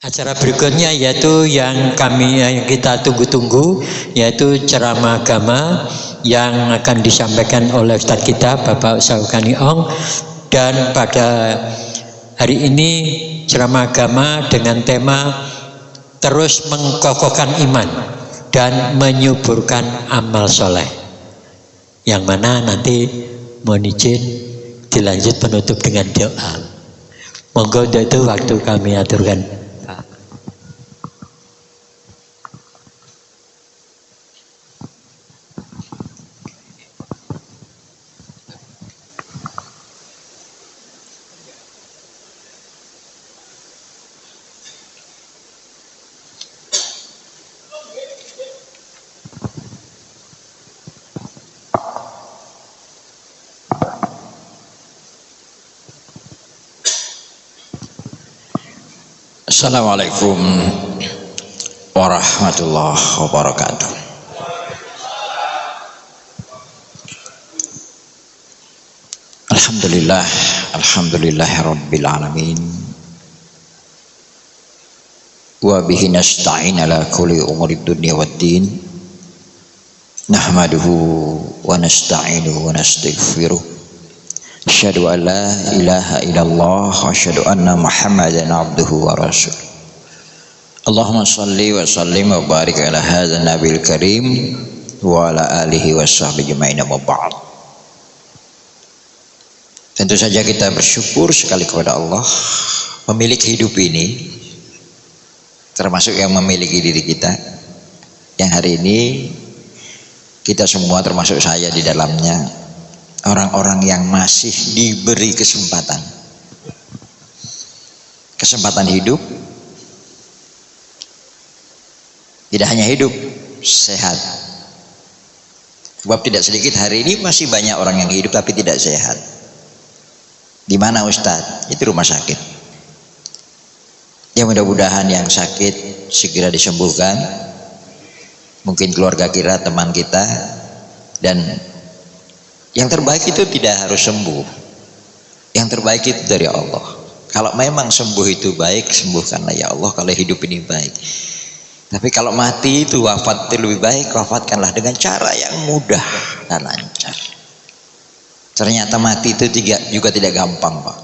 Acara berikutnya yaitu yang kita tunggu-tunggu, yaitu ceramah agama yang akan disampaikan oleh Ustadz kita Bapak Saukani Ong. Dan pada hari ini ceramah agama dengan tema terus mengkokohkan iman dan menyuburkan amal soleh, yang mana nanti mohon izin dilanjut penutup dengan doa. Monggo itu waktu kami aturkan. Assalamualaikum warahmatullahi wabarakatuh. Alhamdulillahirabbil alamin. Wa bihi nasta'in ala kulli umurid dunya waddin. Nahmaduhu wa nasta'inuhu wa nastaghfiruh. Asyhadu an la ilaha illallah wa asyhadu anna Muhammadan abduhu wa rasuluh. Allahumma shalli wa sallim wa barik ala hadzal nabiyil karim wa ala alihi wa sahbihi ajmain wa ba'd. Tentu saja kita bersyukur sekali kepada Allah pemilik hidup ini, termasuk yang memiliki diri kita, yang hari ini kita semua termasuk saya di dalamnya, orang-orang yang masih diberi kesempatan hidup, tidak hanya hidup, sehat. Sebab tidak sedikit hari ini masih banyak orang yang hidup tapi tidak sehat. Di mana Ustadz? Itu rumah sakit. Ya mudah-mudahan yang sakit segera disembuhkan. Mungkin keluarga kita, teman kita, dan yang terbaik itu tidak harus sembuh. Yang terbaik itu dari Allah. Kalau memang sembuh itu baik, sembuhkanlah ya Allah kalau hidup ini baik. Tapi kalau mati itu wafat itu lebih baik, wafatkanlah dengan cara yang mudah dan lancar. Ternyata mati itu juga tidak gampang, Pak.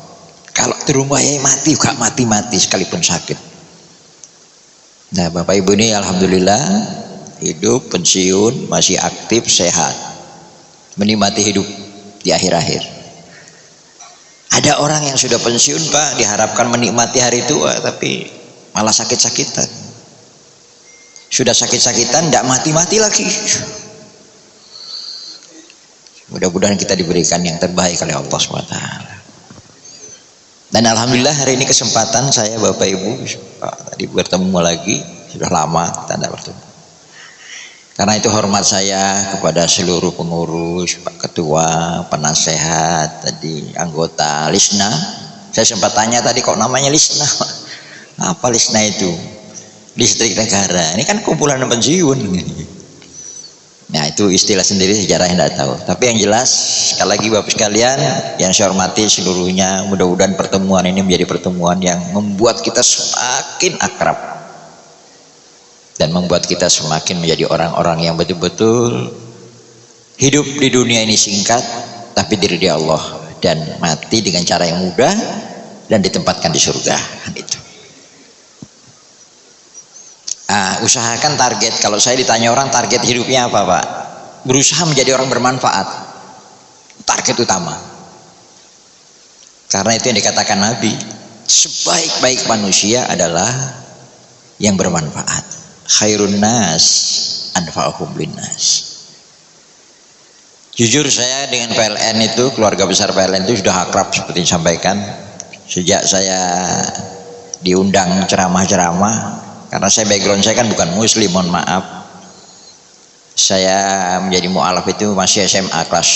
Kalau di rumah ya mati, gak mati-mati sekalipun sakit. Nah, Bapak Ibu ini alhamdulillah hidup, pensiun, masih aktif, sehat, menikmati hidup di akhir-akhir. Ada orang yang sudah pensiun Pak, diharapkan menikmati hari tua, tapi malah sakit-sakitan. Sudah sakit-sakitan, tidak mati-mati lagi. Mudah-mudahan kita diberikan yang terbaik oleh Allah SWT. Dan alhamdulillah hari ini kesempatan saya Bapak Ibu tadi bertemu lagi, sudah lama kita tidak bertemu. Karena itu hormat saya kepada seluruh pengurus, Pak Ketua, penasehat, tadi anggota Lisna. Saya sempat tanya tadi kok namanya Lisna. Apa Lisna itu? Listrik Negara. Ini kan kumpulan pensiun. Nah itu istilah sendiri, sejarah yang tidak tahu. Tapi yang jelas sekali lagi Bapak sekalian yang saya hormati seluruhnya, mudah-mudahan pertemuan ini menjadi pertemuan yang membuat kita semakin akrab dan membuat kita semakin menjadi orang-orang yang betul-betul hidup di dunia ini singkat tapi diridhai Allah dan mati dengan cara yang mudah dan ditempatkan di surga. Itu. Usahakan target. Kalau saya ditanya orang target hidupnya apa Pak? Berusaha menjadi orang bermanfaat. Target utama. Karena itu yang dikatakan Nabi, sebaik-baik manusia adalah yang bermanfaat. Khairun nas anfa'uhum linnas. Jujur saya dengan PLN itu, keluarga besar PLN itu sudah akrab seperti disampaikan. Sejak saya diundang ceramah-ceramah, karena saya background saya kan bukan muslim, mohon maaf. Saya menjadi mu'alaf itu masih SMA kelas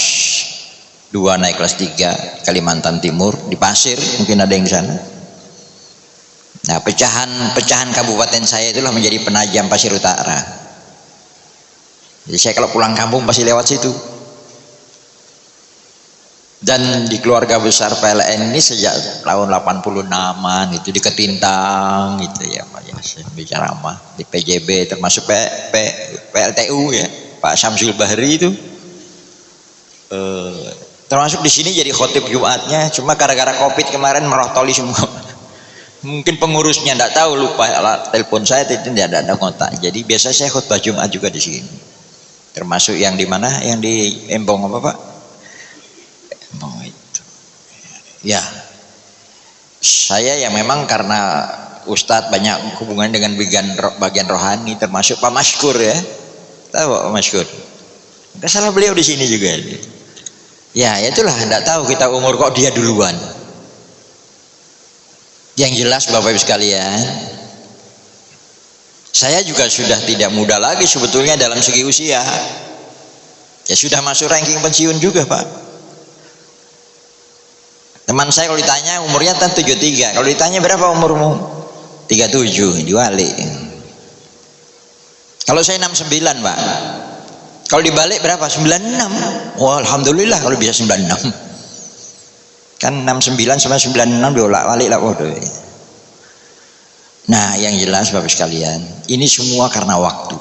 2 naik kelas 3 Kalimantan Timur di Pasir, mungkin ada yang di sana. Nah, pecahan kabupaten saya itulah menjadi Penajam Pasir Utara. Jadi saya kalau pulang kampung pasti lewat situ. Dan di keluarga besar PLN ini sejak tahun 86-an itu di Ketintang gitu ya Pak ya, saya bicara mah di PJB termasuk PLTU ya Pak Syamsul Bahri itu termasuk di sini jadi khotib Jumatnya, cuma gara-gara Covid kemarin merotoli semua. Mungkin pengurusnya tidak tahu, lupa telepon saya tidak ada kontak. Jadi biasa saya khutbah Jumat juga di sini. Termasuk yang di mana? Yang di Embong apa Pak? Itu. Ya, saya yang memang karena Ustadz banyak hubungan dengan bagian rohani, termasuk Pak Maskur ya, tahu Pak Maskur? Nggak salah beliau di sini juga. Ya itulah, nggak tahu kita umur kok dia duluan. Yang jelas Bapak Ibu sekalian, saya juga sudah tidak muda lagi sebetulnya dalam segi usia. Ya sudah masuk ranking pensiun juga Pak. Teman saya kalau ditanya umurnya kan 73, kalau ditanya berapa umurmu? 37, diwali. Kalau saya 69 Pak, kalau dibalik berapa? 96. Wah alhamdulillah kalau bisa 96. Kan 69 sama 96 diolak-walik lah. Nah yang jelas Bapak sekalian, ini semua karena waktu.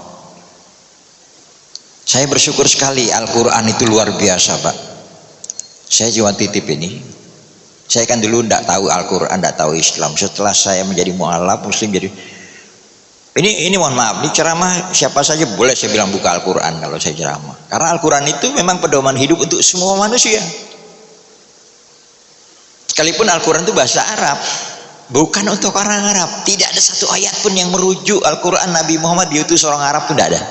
Saya bersyukur sekali Al-Quran itu luar biasa Pak. Saya cuma titip ini. Saya kan dulu tidak tahu Al-Quran, tidak tahu Islam. Setelah saya menjadi mu'alaf muslim, jadi ini mohon maaf, ini ceramah siapa saja boleh saya bilang buka Al-Quran kalau saya ceramah. Karena Al-Quran itu memang pedoman hidup untuk semua manusia. Sekalipun Al-Quran itu bahasa Arab, bukan untuk orang Arab. Tidak ada satu ayat pun yang merujuk Al-Quran Nabi Muhammad diutus orang Arab itu tidak ada.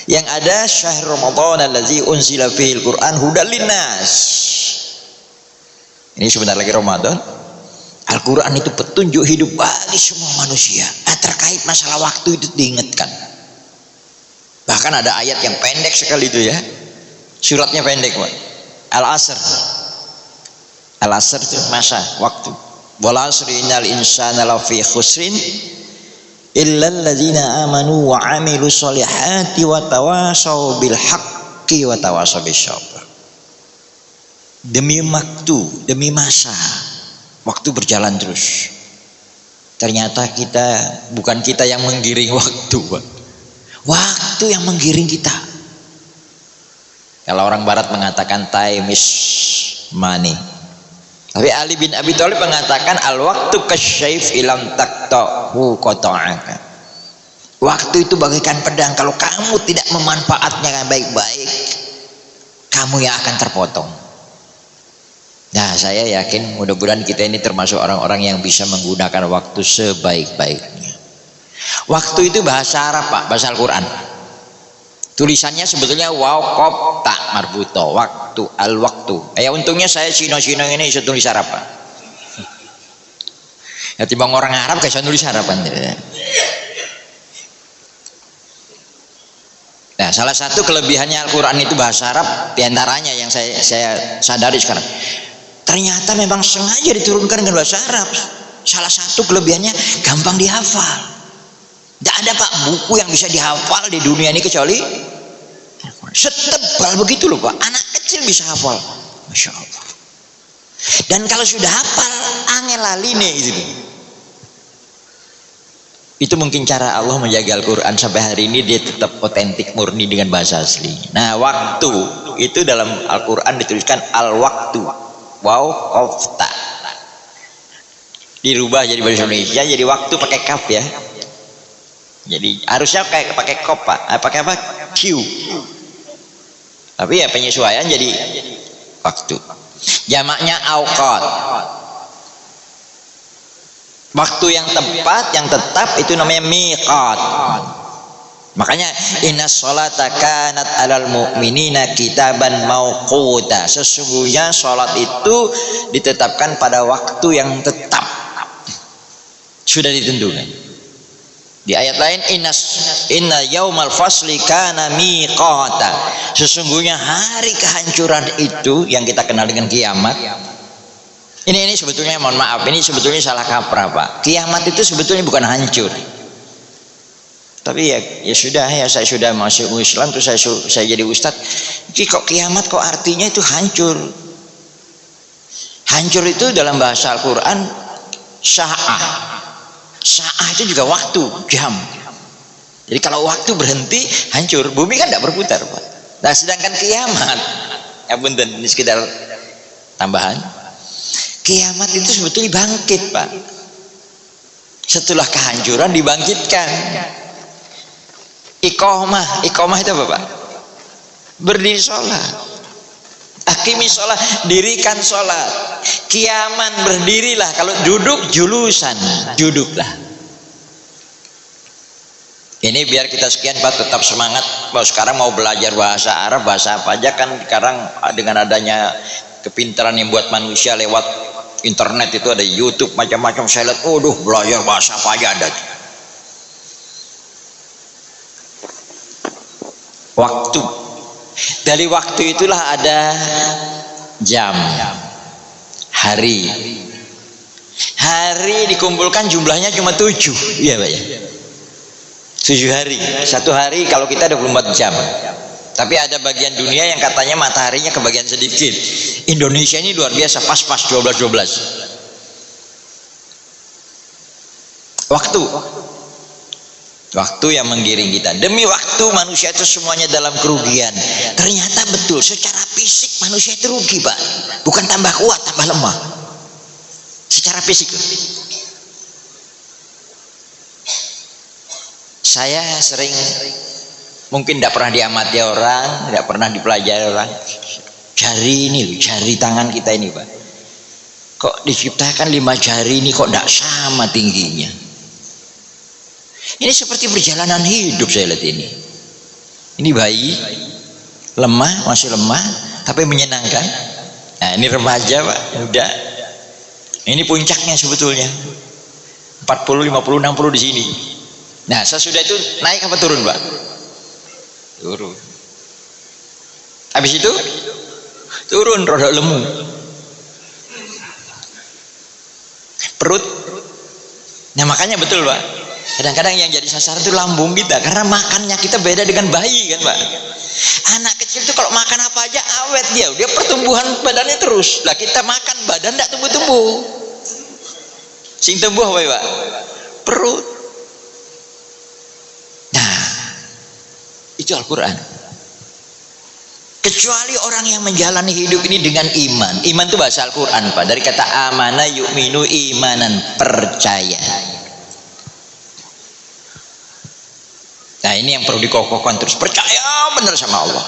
Yang ada syahr Ramadan allazi unzila fihil Quran hudal linnas. Ini sebentar lagi Ramadan. Al-Quran itu petunjuk hidup bagi semua manusia. Terkait masalah waktu itu diingatkan. Bahkan ada ayat yang pendek sekali itu ya. Suratnya pendek Pak. Al-Asr. Al-Asr itu masa, waktu. Wal asri innal insana lafi khusrin illa alladzina amanu wa amilus solihati wa tawasaw bil haqqi wa tawasaw bis sabr. Demi waktu, demi masa, waktu berjalan terus. Ternyata bukan kita yang menggiring waktu, Pak. Waktu yang menggiring kita. Kalau orang Barat mengatakan time is money. Tapi Ali bin Abi Thalib mengatakan al-waktu kasyayf ilam taqta'hu qata'aka. Waktu itu bagaikan pedang, kalau kamu tidak memanfaatnya baik-baik, kamu yang akan terpotong. Nah, saya yakin mudah-mudahan kita ini termasuk orang-orang yang bisa menggunakan waktu sebaik-baiknya. Waktu itu bahasa Arab, Pak, bahasa Al-Quran. Tulisannya sebetulnya waqaf tak marbuto, waktu, al-waktu. Untungnya saya Cino-Cino ini bisa tulis Arab, Pak. Ya timbang orang Arab kayak saya nulis Arab kan. Nah, salah satu kelebihannya Al-Quran itu bahasa Arab, diantaranya yang saya sadari sekarang, ternyata memang sengaja diturunkan dengan bahasa Arab. Salah satu kelebihannya gampang dihafal. Tidak ada, Pak, buku yang bisa dihafal di dunia ini kecuali setebal begitu loh, Pak. Anak kecil bisa hafal, Masya Allah. Dan kalau sudah hafal, angel laline itu mungkin cara Allah menjaga Al-Quran sampai hari ini dia tetap otentik, murni dengan bahasa asli. Nah, waktu itu dalam Al-Quran dituliskan al-waktu, wow, qafta, dirubah jadi bahasa Indonesia jadi waktu pakai kaf ya. Jadi harusnya kayak pakai kop, Pak, pakai apa, Q, tapi ya penyesuaian jadi waktu. Jamaknya auqat, waktu yang tepat, yang tetap, itu namanya miqat. Makanya inna sholata kanat alal mu'minina kitaban mauquta, sesungguhnya sholat itu ditetapkan pada waktu yang tetap, sudah ditentukan. Di ayat lain inna yaumal fasli kana miqata, sesungguhnya hari kehancuran itu yang kita kenal dengan kiamat. Ini sebetulnya, mohon maaf, ini sebetulnya salah kaprah, Pak. Kiamat itu sebetulnya bukan hancur. Tapi ya sudah, ya saya sudah masuk Islam, terus saya jadi ustadz. Jadi kok kiamat, kok artinya itu hancur? Hancur itu dalam bahasa Al-Quran sa'ah. Sa'ah itu juga waktu, jam. Jadi kalau waktu berhenti, hancur. Bumi kan tidak berputar, Pak. Nah, sedangkan kiamat, ya punten, ini sekedar tambahan. Kiamat itu sebetulnya bangkit, Pak. Setelah kehancuran dibangkitkan. Iqomah itu apa, Pak? Berdiri sholat. Akimi sholat, dirikan sholat. Kiaman, berdirilah. Kalau duduk, julusan, duduklah. Ini biar kita sekian, Pak, tetap semangat. Bahwa sekarang mau belajar bahasa Arab, bahasa apa aja kan sekarang dengan adanya kepintaran yang buat manusia lewat internet itu, ada YouTube macam-macam. Saya lihat, belajar bahasa apa aja ada. Waktu, dari waktu itulah ada jam, hari. Hari dikumpulkan jumlahnya cuma 7, iya Pak ya. 7 hari. Satu hari kalau kita 24 jam. Tapi ada bagian dunia yang katanya mataharinya kebagian sedikit. Indonesia ini luar biasa, pas-pas 12. Waktu yang menggiring kita. Demi waktu manusia itu semuanya dalam kerugian. Ternyata betul, secara fisik manusia itu rugi, Pak. Bukan tambah kuat, tambah lemah. Secara fisik. Saya sering, mungkin tidak pernah diamati orang, tidak pernah dipelajari orang. Jari tangan kita ini, Pak. Kok diciptakan 5 jari ini kok tidak sama tingginya? Ini seperti perjalanan hidup saya lihat ini. Ini bayi, lemah, masih lemah, tapi menyenangkan. Nah, ini remaja, Pak, muda. Ini puncaknya sebetulnya. 40, 50, 60 di sini. Nah, sesudah itu naik apa turun, Pak? Turun. Habis itu turun, rodok lemu. Perut. Nah, makanya betul, Pak. Kadang-kadang yang jadi sasaran itu lambung kita, karena makannya kita beda dengan bayi kan, Pak. Anak kecil itu kalau makan apa aja awet dia pertumbuhan badannya terus. Lah kita makan badan tidak tumbuh-tumbuh. Sing tumbuh apa ya, Pak? Perut. Nah, itu Al-Quran. Kecuali orang yang menjalani hidup ini dengan iman. Iman itu bahasa Al-Quran, Pak. Dari kata amana yu'minu, imanan, percaya. ini yang perlu dikokohkan terus, percaya benar sama Allah.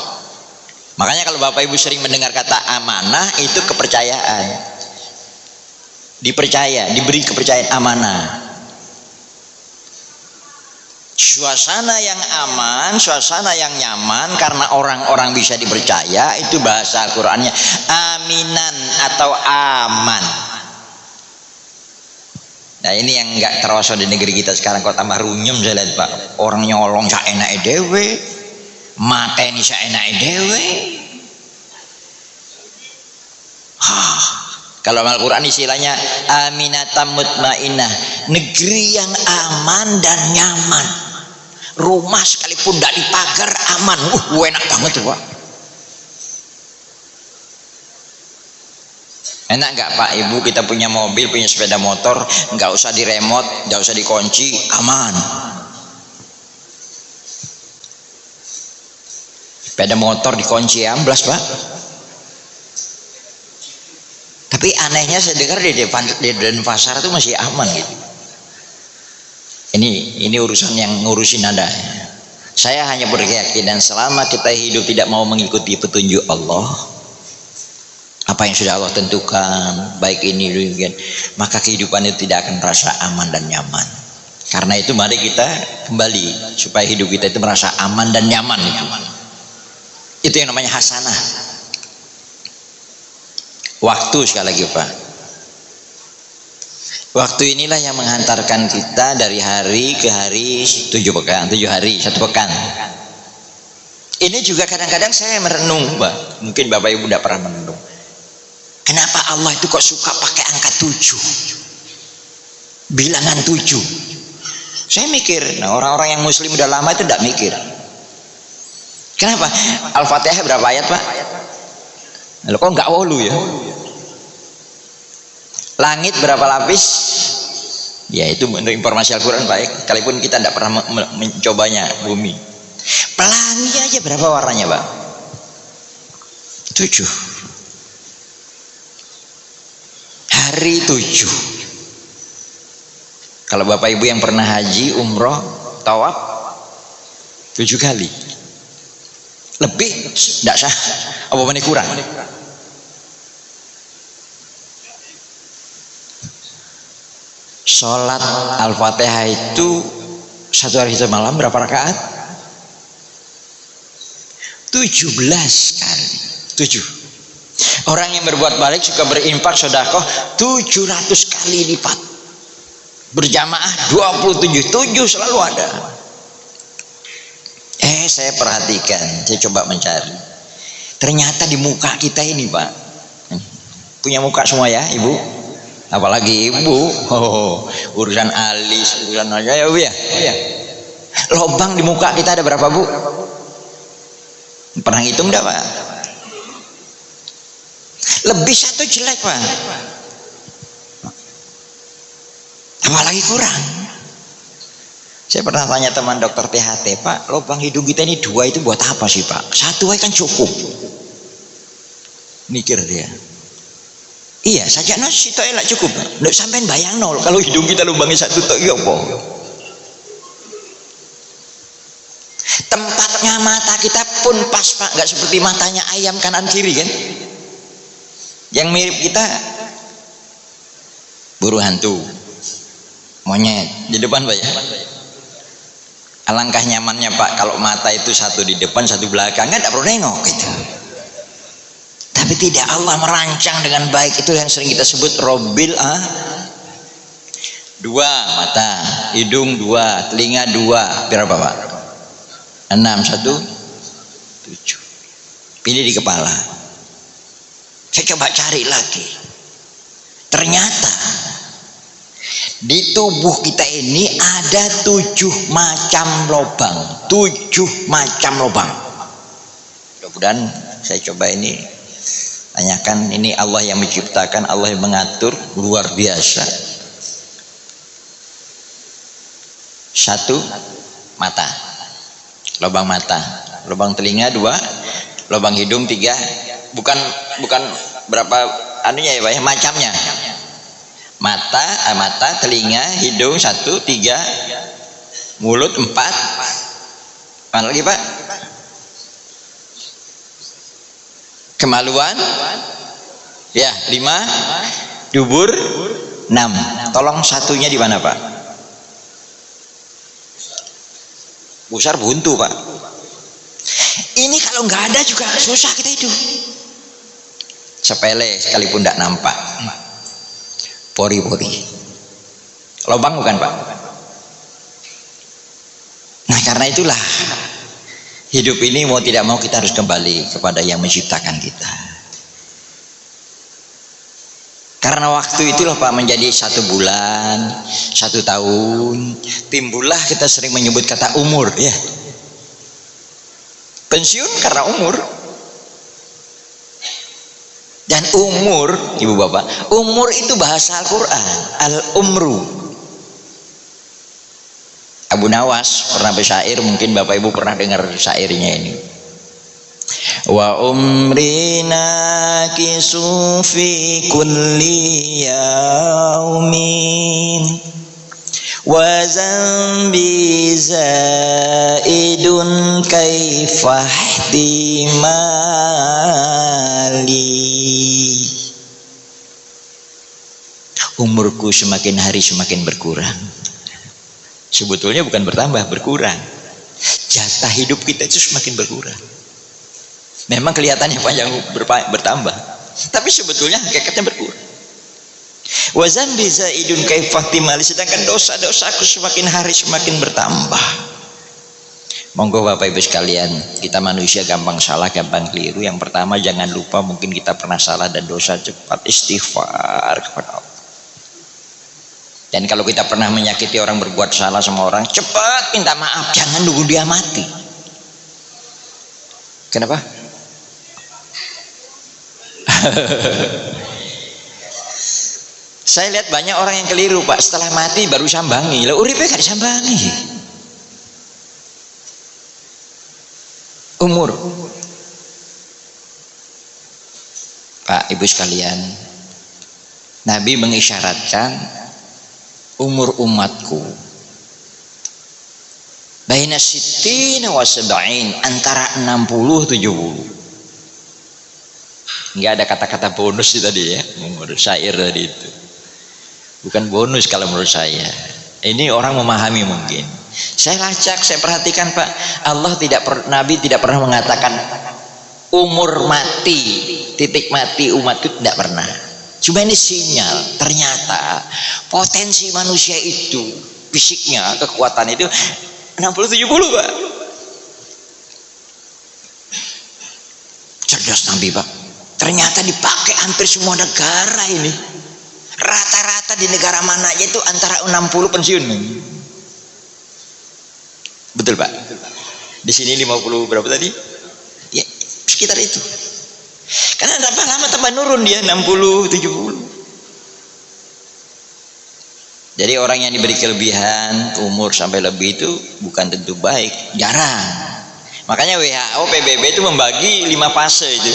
Makanya kalau Bapak Ibu sering mendengar kata amanah, itu kepercayaan. Dipercaya, diberi kepercayaan, amanah. Suasana yang aman, suasana yang nyaman karena orang-orang bisa dipercaya, itu bahasa Al-Qur'annya aminan atau aman. Nah ini yang nggak terasa di negeri kita sekarang. Kok tambah runyem saya lihat Pak, orang nyolong saenake dhewe, mateni saenake dhewe. Kalau Al-Quran istilahnya aminatam mutmainah, negeri yang aman dan nyaman. Rumah sekalipun tidak dipagar aman. Enak banget tuh Pak. Enak nggak Pak Ibu, kita punya mobil, punya sepeda motor, nggak usah diremote, nggak usah dikunci, aman. Sepeda motor dikunci amblas Pak. Tapi anehnya saya dengar di Denpasar itu masih aman gitu. Ini urusan yang ngurusin Anda. Saya hanya berkeyakinan selama kita hidup tidak mau mengikuti petunjuk Allah, apa yang sudah Allah tentukan, baik ini demikian, maka kehidupan itu tidak akan merasa aman dan nyaman. Karena itu mari kita kembali supaya hidup kita itu merasa aman dan nyaman. Itu yang namanya hasanah. Waktu sekali lagi Pak. Waktu inilah yang menghantarkan kita dari hari ke hari 7 pekan, 7 hari, 1 pekan. Ini juga kadang-kadang saya merenung Pak. Mungkin Bapak Ibu tidak pernah merenung. Kenapa Allah itu kok suka pakai angka 7? Bilangan 7. Saya mikir, nah orang-orang yang muslim udah lama itu tidak mikir. Kenapa? Al-Fatihah berapa ayat Pak? Lalu kok enggak 8 ya? Langit berapa lapis? Ya itu menurut informasi Al-Quran baik. Sekalipun kita tidak pernah mencobanya bumi. Pelangi aja berapa warnanya Pak? 7. Hari 7. Kalau Bapak Ibu yang pernah haji, umroh, tawaf 7 kali. Lebih tidak sah. Apa mana kurang? Sholat Al-Fatihah itu 1 hari 1 malam berapa rakaat? 17 kali. 7. Orang yang berbuat baik suka berinfak sedekah 700 kali lipat. Berjamaah 27. 7 selalu ada. Saya perhatikan, saya coba mencari. Ternyata di muka kita ini Pak, punya muka semua ya Ibu? Apalagi Ibu, urusan alis, urusan aja ya Bu ya. Lobang di muka kita ada berapa Bu? Pernah hitung enggak Pak? Lebih 1 jelek Pak. Apalagi kurang. Saya pernah tanya teman dokter THT, Pak, lubang hidung kita ini 2 itu buat apa sih Pak? 1 aja kan cukup. Mikir dia. Iya, saja nasi itu elak cukup. Nggak sampai bayang nol. Kalau hidung kita lubangnya 1 tok, ya apa? Tempatnya mata kita pun pas Pak, nggak seperti matanya ayam kanan kiri kan? Yang mirip kita buru hantu, monyet di depan Pak ya. Alangkah nyamannya Pak kalau mata itu 1 di depan 1 belakang, kan tidak perlu nengok gitu. Tapi tidak, Allah merancang dengan baik. Itu yang sering kita sebut robil 2 mata, hidung 2, telinga 2, berapa Pak? 6, 1, 7. Ini di kepala. Saya coba cari lagi. Ternyata di tubuh kita ini ada 7 macam lubang. 7 macam lubang. Mudah-mudahan saya coba ini tanyakan, ini Allah yang menciptakan, Allah yang mengatur, luar biasa. 1 mata, lubang mata, lubang telinga 2, lubang hidung 3, bukan berapa anunya ya Pak ya, macamnya. Mata, telinga, hidung 1, 3, mulut 4, Mana lagi Pak? Kemaluan. Ya, 5. Dubur 6. Tolong satunya di mana Pak? Besar buntu Pak. Ini kalau nggak ada juga susah kita hidup. Sepele sekalipun tidak nampak. Pori-pori. Lobang bukan Pak? Nah karena itulah hidup ini mau tidak mau kita harus kembali kepada yang menciptakan kita. Karena waktu itulah Pak menjadi 1 bulan, 1 tahun. Timbullah kita sering menyebut kata umur ya. Pensiun karena umur. Dan umur, ibu bapak, umur itu bahasa Al-Quran, al-umru. Abu Nawas pernah bersyair, mungkin bapak ibu pernah dengar syairnya ini. Wa umrina kisu fi kulli yaumin wa zambi zaidun kaifahtimali. Umurku semakin hari semakin berkurang. Sebetulnya bukan bertambah, berkurang. Jatah hidup kita itu semakin berkurang. Memang kelihatannya panjang bertambah, tapi sebetulnya hakikatnya berkurang. Wa zambi zaidun kaifahtimali, sedangkan dosa-dosaku semakin hari semakin bertambah. Monggo Bapak Ibu sekalian, kita manusia gampang salah, gampang keliru. Yang pertama jangan lupa mungkin kita pernah salah dan dosa, cepat istighfar kepada Allah. Dan kalau kita pernah menyakiti orang, berbuat salah sama orang, cepat minta maaf, jangan nunggu dia mati. Kenapa? Saya lihat banyak orang yang keliru Pak, setelah mati baru sambangi. Lah uripe gak disambangi. Umur. Pak Ibu sekalian, Nabi mengisyaratkan umur umatku baina sittina wa sab'in, antara 60-70. Nggak ada kata-kata bonus tadi ya, umur syair tadi itu. Bukan bonus kalau menurut saya. Ini orang memahami mungkin. Saya lacak, saya perhatikan Pak, Nabi tidak pernah mengatakan umur mati, titik mati umat itu, tidak pernah. Cuma ini sinyal, ternyata potensi manusia itu, fisiknya, kekuatan itu 60-70 Pak. Cerdas Nabi Pak. Ternyata dipakai hampir semua negara ini. Rata-rata di negara mana aja itu antara 60 pensiun. Betul Pak? Di sini 50 berapa tadi? Ya, sekitar itu. Karena tambah lama tambah nurun dia 60-70. Jadi orang yang diberi kelebihan umur sampai lebih itu bukan tentu baik, jarang. Makanya WHO, PBB itu membagi 5 fase itu.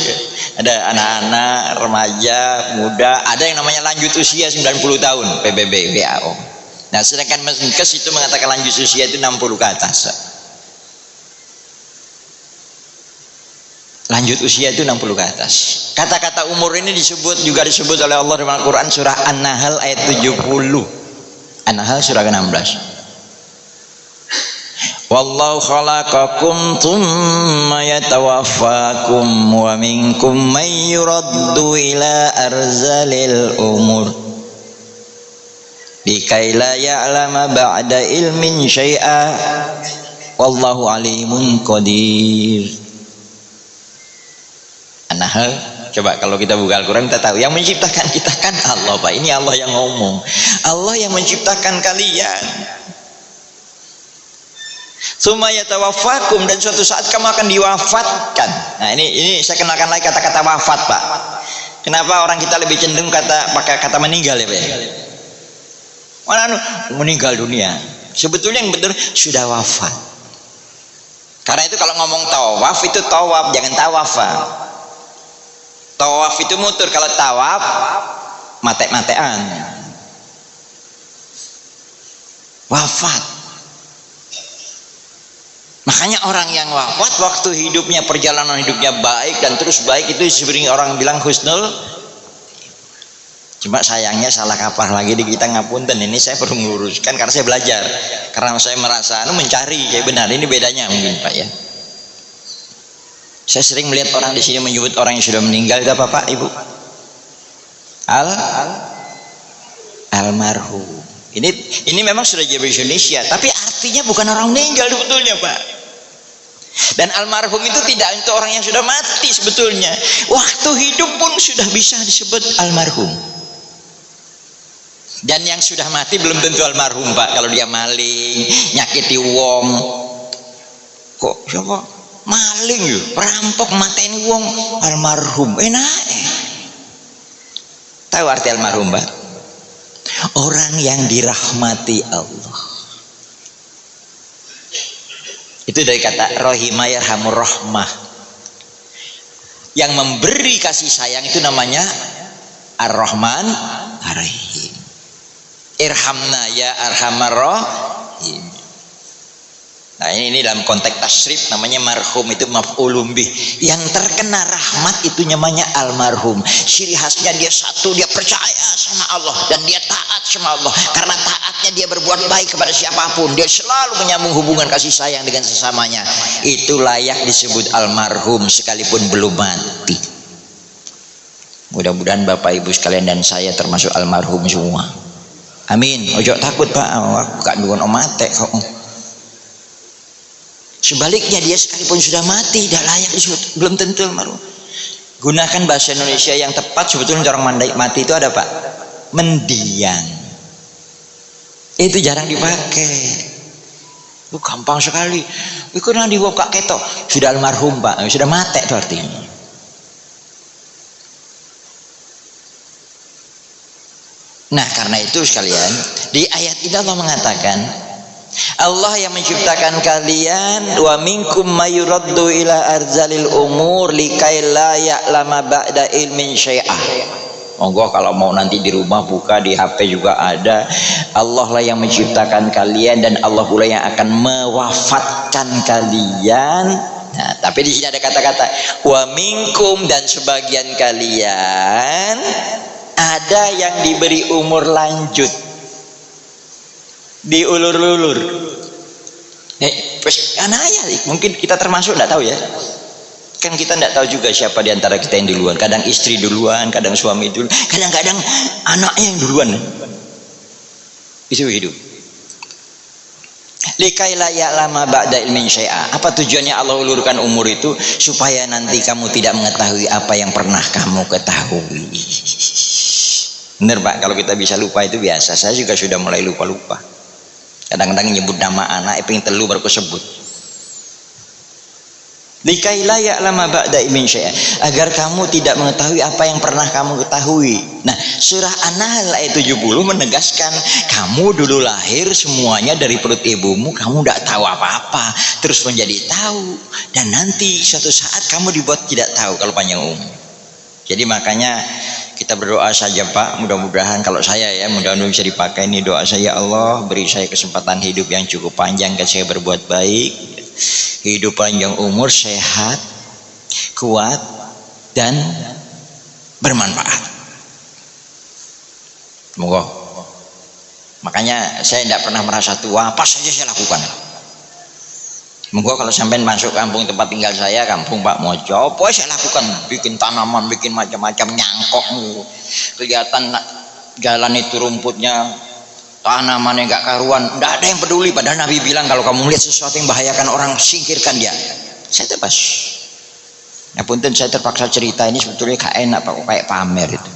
Ada anak-anak, remaja, muda, ada yang namanya lanjut usia 90 tahun PBB, WHO. Nah, sedangkan Menkes itu mengatakan lanjut usia itu 60 ke atas. Lanjut usia itu 60 ke atas. Kata-kata umur ini juga disebut oleh Allah dalam Al-Quran surah An-Nahl ayat 70. An-Nahl surah ke-16. Wallahu khalaqakum thumma yatawaffakum wa minkum may yuraddu ila arzalil umur likai la ya'lama ba'da ilmin syai'a wallahu alimun qadir. An-Nahl, coba kalau kita buka Al-Quran kita tahu yang menciptakan kita kan Allah Pak. Ini Allah yang ngomong, Allah yang menciptakan kalian. Summa yatawaffakum, dan suatu saat kamu akan diwafatkan. Nah ini saya kenalkan lagi kata-kata wafat Pak. Kenapa orang kita lebih cenderung pakai kata meninggal ya Pak ya? Mana meninggal dunia. Sebetulnya yang betul sudah wafat. Karena itu kalau ngomong tawaf itu tawaf, jangan tawafah. Tawaf itu mutur, kalau tawaf mate-matean. Wafat. Makanya orang yang wafat waktu hidupnya, perjalanan hidupnya baik dan terus baik, itu sebenarnya orang bilang husnul. Cuma sayangnya salah kaprah lagi di kita, ngapunten, ini saya perlu meluruskan karena saya belajar, karena saya merasa mencari ya benar, ini bedanya mungkin Pak ya. Saya sering melihat orang di sini menyebut orang yang sudah meninggal itu apa Pak Ibu? Almarhum. Ini memang sudah jadi bahasa Indonesia, tapi artinya bukan orang meninggal sebetulnya Pak. Dan almarhum itu tidak untuk orang yang sudah mati sebetulnya. Waktu hidup pun sudah bisa disebut almarhum. Dan yang sudah mati belum tentu almarhum Pak. Kalau dia maling, nyakiti wong, kok siapa? Maling yuk, perampok matain wong, almarhum. Enak. Tahu arti almarhum Pak? Orang yang dirahmati Allah. Itu dari kata rohimah yarhamur rahmah. Yang memberi kasih sayang itu namanya Ar-Rahman Ar-Rahim. Irhamna ya arhamar rahim. Nah ini dalam konteks tasrif namanya marhum, itu maf'ulun bih. Yang terkena rahmat itu namanya almarhum. Ciri khasnya dia satu, dia percaya sama Allah dan dia taat sama Allah. Karena taatnya dia berbuat baik kepada siapapun, dia selalu menyambung hubungan kasih sayang dengan sesamanya. Itu layak disebut almarhum sekalipun belum mati. Mudah-mudahan Bapak Ibu sekalian dan saya termasuk almarhum semua. Amin. Ojo takut Pak, aku gak nunggu mate kok. Sebaliknya dia sekalipun sudah mati tidak layak disebut, belum tentu almarhum. Gunakan bahasa Indonesia yang tepat. Sebetulnya orang mati itu ada Pak, mendiang. Itu jarang dipakai. Gampang sekali. Iku nang dibuka ketok sudah almarhum Pak, sudah mati itu artinya. Nah karena itu sekalian, di ayat ini Allah mengatakan, Allah yang menciptakan kalian, wa minkum mayuraddu ila arzalil umur likai la ya'lama ba'da ilmin syai'ah. Monggo kalau mau nanti di rumah buka, di HP juga ada. Allah lah yang menciptakan kalian dan Allah pula yang akan mewafatkan kalian. Nah, tapi di sini ada kata-kata wa minkum, dan sebagian kalian ada yang diberi umur lanjut, diulur-ulur. Mungkin kita termasuk, tidak tahu ya. Kan kita tidak tahu juga siapa di antara kita yang duluan. Kadang istri duluan, kadang suami duluan, kadang-kadang anaknya yang duluan. Itu hidup. Likai la ya'lama ba'da ilmin syai'a. Apa tujuannya Allah ulurkan umur itu? Supaya nanti kamu tidak mengetahui apa yang pernah kamu ketahui. Bener Pak, kalau kita bisa lupa itu biasa. Saya juga sudah mulai lupa-lupa. Kadang-kadang nyebut nama anak, pengen telu baru kesebut. Likai la ya'lama ba'da ilmin syai'a, agar kamu tidak mengetahui apa yang pernah kamu ketahui. Nah, surah An-Nahl ayat 70 menegaskan, kamu dulu lahir semuanya dari perut ibumu, kamu tidak tahu apa-apa, terus menjadi tahu, dan nanti suatu saat kamu dibuat tidak tahu kalau panjang umur. Jadi makanya kita berdoa saja Pak, mudah-mudahan kalau saya ya, mudah-mudahan bisa dipakai ini doa saya, Allah beri saya kesempatan hidup yang cukup panjang, dan saya berbuat baik, hidup panjang umur, sehat, kuat, dan bermanfaat. Semoga. Makanya saya tidak pernah merasa tua, apa saja saya lakukan. Semoga kalau sampai masuk kampung tempat tinggal saya, kampung Pak Mojo, apa saya lakukan, bikin tanaman, bikin macam-macam, nyangkok, kelihatan jalan itu rumputnya, tanamannya nggak karuan, nggak ada yang peduli. Padahal Nabi bilang kalau kamu melihat sesuatu yang membahayakan orang, singkirkan dia. Saya tebas. Ya punten, saya terpaksa cerita ini sebetulnya gak enak Pak, kayak pamer itu.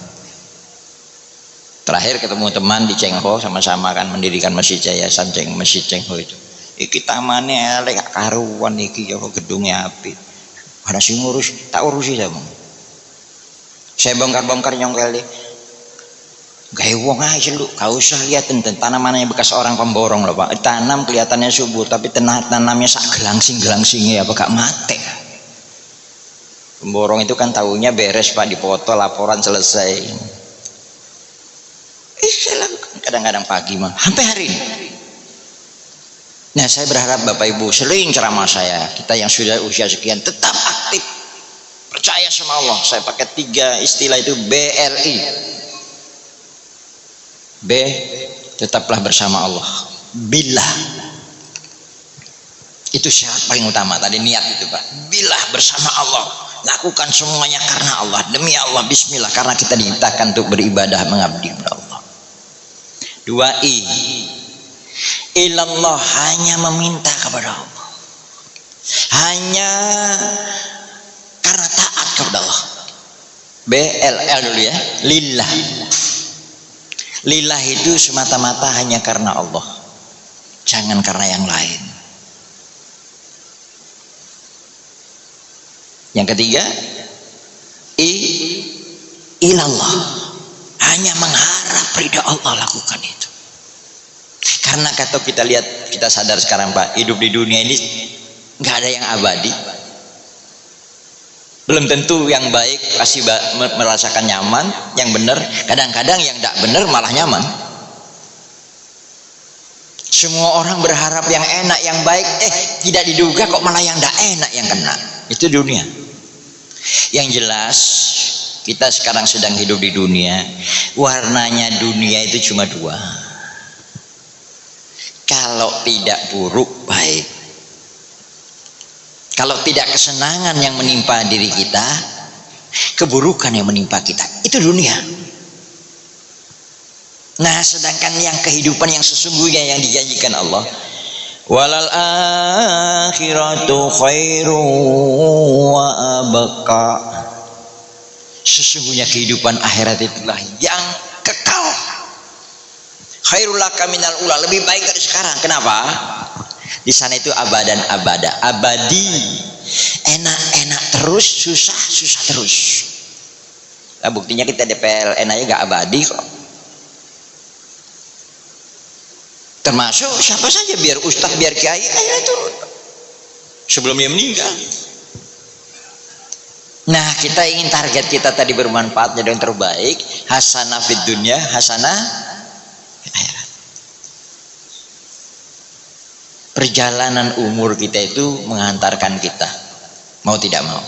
Terakhir ketemu teman di Cengho, sama-sama kan mendirikan masjid Yayasan Masjid Cengho itu. Iki tamannya elek karuan iki ya, gedungnya apik. Ada sing ngurus, tak urusi sama. Saya bongkar-bongkar nyongkel deh. Gaya wong aja lu, gak usah lihat tanaman yang bekas orang pemborong loh Pak. Tanam kelihatannya subur, tapi tanamnya sak gelangsing-gelangsingnya apa gak mate. Pemborong itu kan tahunya beres Pak, dipoto, laporan selesai. Saya lakukan kadang-kadang pagi mah, sampai hari ini. Nah, saya berharap Bapak Ibu sering ceramah saya, kita yang sudah usia sekian tetap aktif, percaya sama Allah. Saya pakai 3 istilah itu, BRI. B, tetaplah bersama Allah. Billah, itu syarat paling utama. Tadi niat itu Pak, billah, bersama Allah, lakukan semuanya karena Allah, demi Allah, bismillah, karena kita diciptakan untuk beribadah, mengabdi kepada Allah. 2, I, ilallah, hanya meminta kepada Allah, hanya karena taat kepada Allah. BLL dulu ya, lillah. Lillah itu semata-mata hanya karena Allah, jangan karena yang lain. Yang ketiga, ilallah, hanya mengharap ridha Allah, lakukan itu. Karena kalau kita lihat, kita sadar sekarang Pak, hidup di dunia ini nggak ada yang abadi. Belum tentu yang baik pasti merasakan nyaman, yang benar, kadang-kadang yang tidak benar malah nyaman. Semua orang berharap yang enak, yang baik, tidak diduga kok malah yang tidak enak yang kena. Itu dunia. Yang jelas kita sekarang sedang hidup di dunia, warnanya dunia itu cuma 2. Kalau tidak buruk, baik. Kalau tidak kesenangan yang menimpa diri kita, keburukan yang menimpa kita, itu dunia. Nah, sedangkan yang kehidupan yang sesungguhnya yang dijanjikan Allah, walal akhiratu khairu wa abqa, sesungguhnya kehidupan akhirat itulah yang kekal. Khairul laka minal ula, lebih baik dari sekarang. Kenapa? Di sana itu abadan abada, abadi, enak-enak terus, susah-susah terus. Nah, buktinya kita DPLN aja gak abadi kok. Termasuk siapa saja, biar ustadz, biar kiai, ayo turun sebelum dia meninggal. Nah, kita ingin target kita tadi bermanfaat, jadi yang terbaik, hasanah fid dunya, hasanah fil akhirat. Perjalanan umur kita itu menghantarkan kita, mau tidak mau.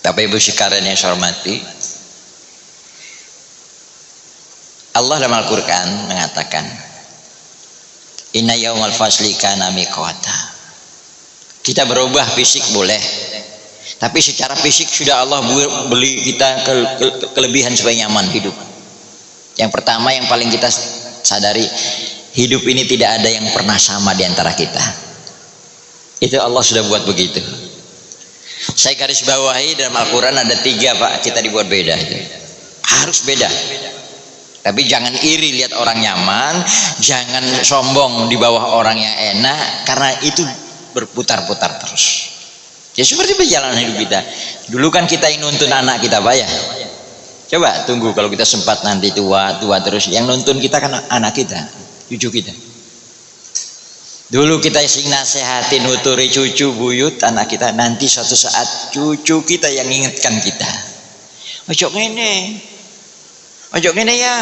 Bapak Ibu sekalian yang saya hormati, Allah dalam Al-Quran mengatakan, inna yaumal fasli kana miqata. Kita berubah fisik boleh, tapi secara fisik sudah Allah beli kita kelebihan supaya nyaman hidup. Yang pertama, yang paling kita sadari, hidup ini tidak ada yang pernah sama di antara kita. Itu Allah sudah buat begitu. Saya garis bawahi dalam Al-Quran ada 3 Pak, kita dibuat beda. Harus beda. Tapi jangan iri lihat orang nyaman, jangan sombong di bawah orang yang enak, karena itu berputar-putar terus. Ya seperti perjalanan hidup kita. Dulu kan kita yang nuntun anak kita Pak ya. Coba tunggu kalau kita sempat nanti tua terus, yang nuntun kita kan anak kita, cucu kita. Dulu kita sing nasehatin, nuturi cucu buyut anak kita, nanti suatu saat cucu kita yang ingatkan kita. Ojo ngene ya,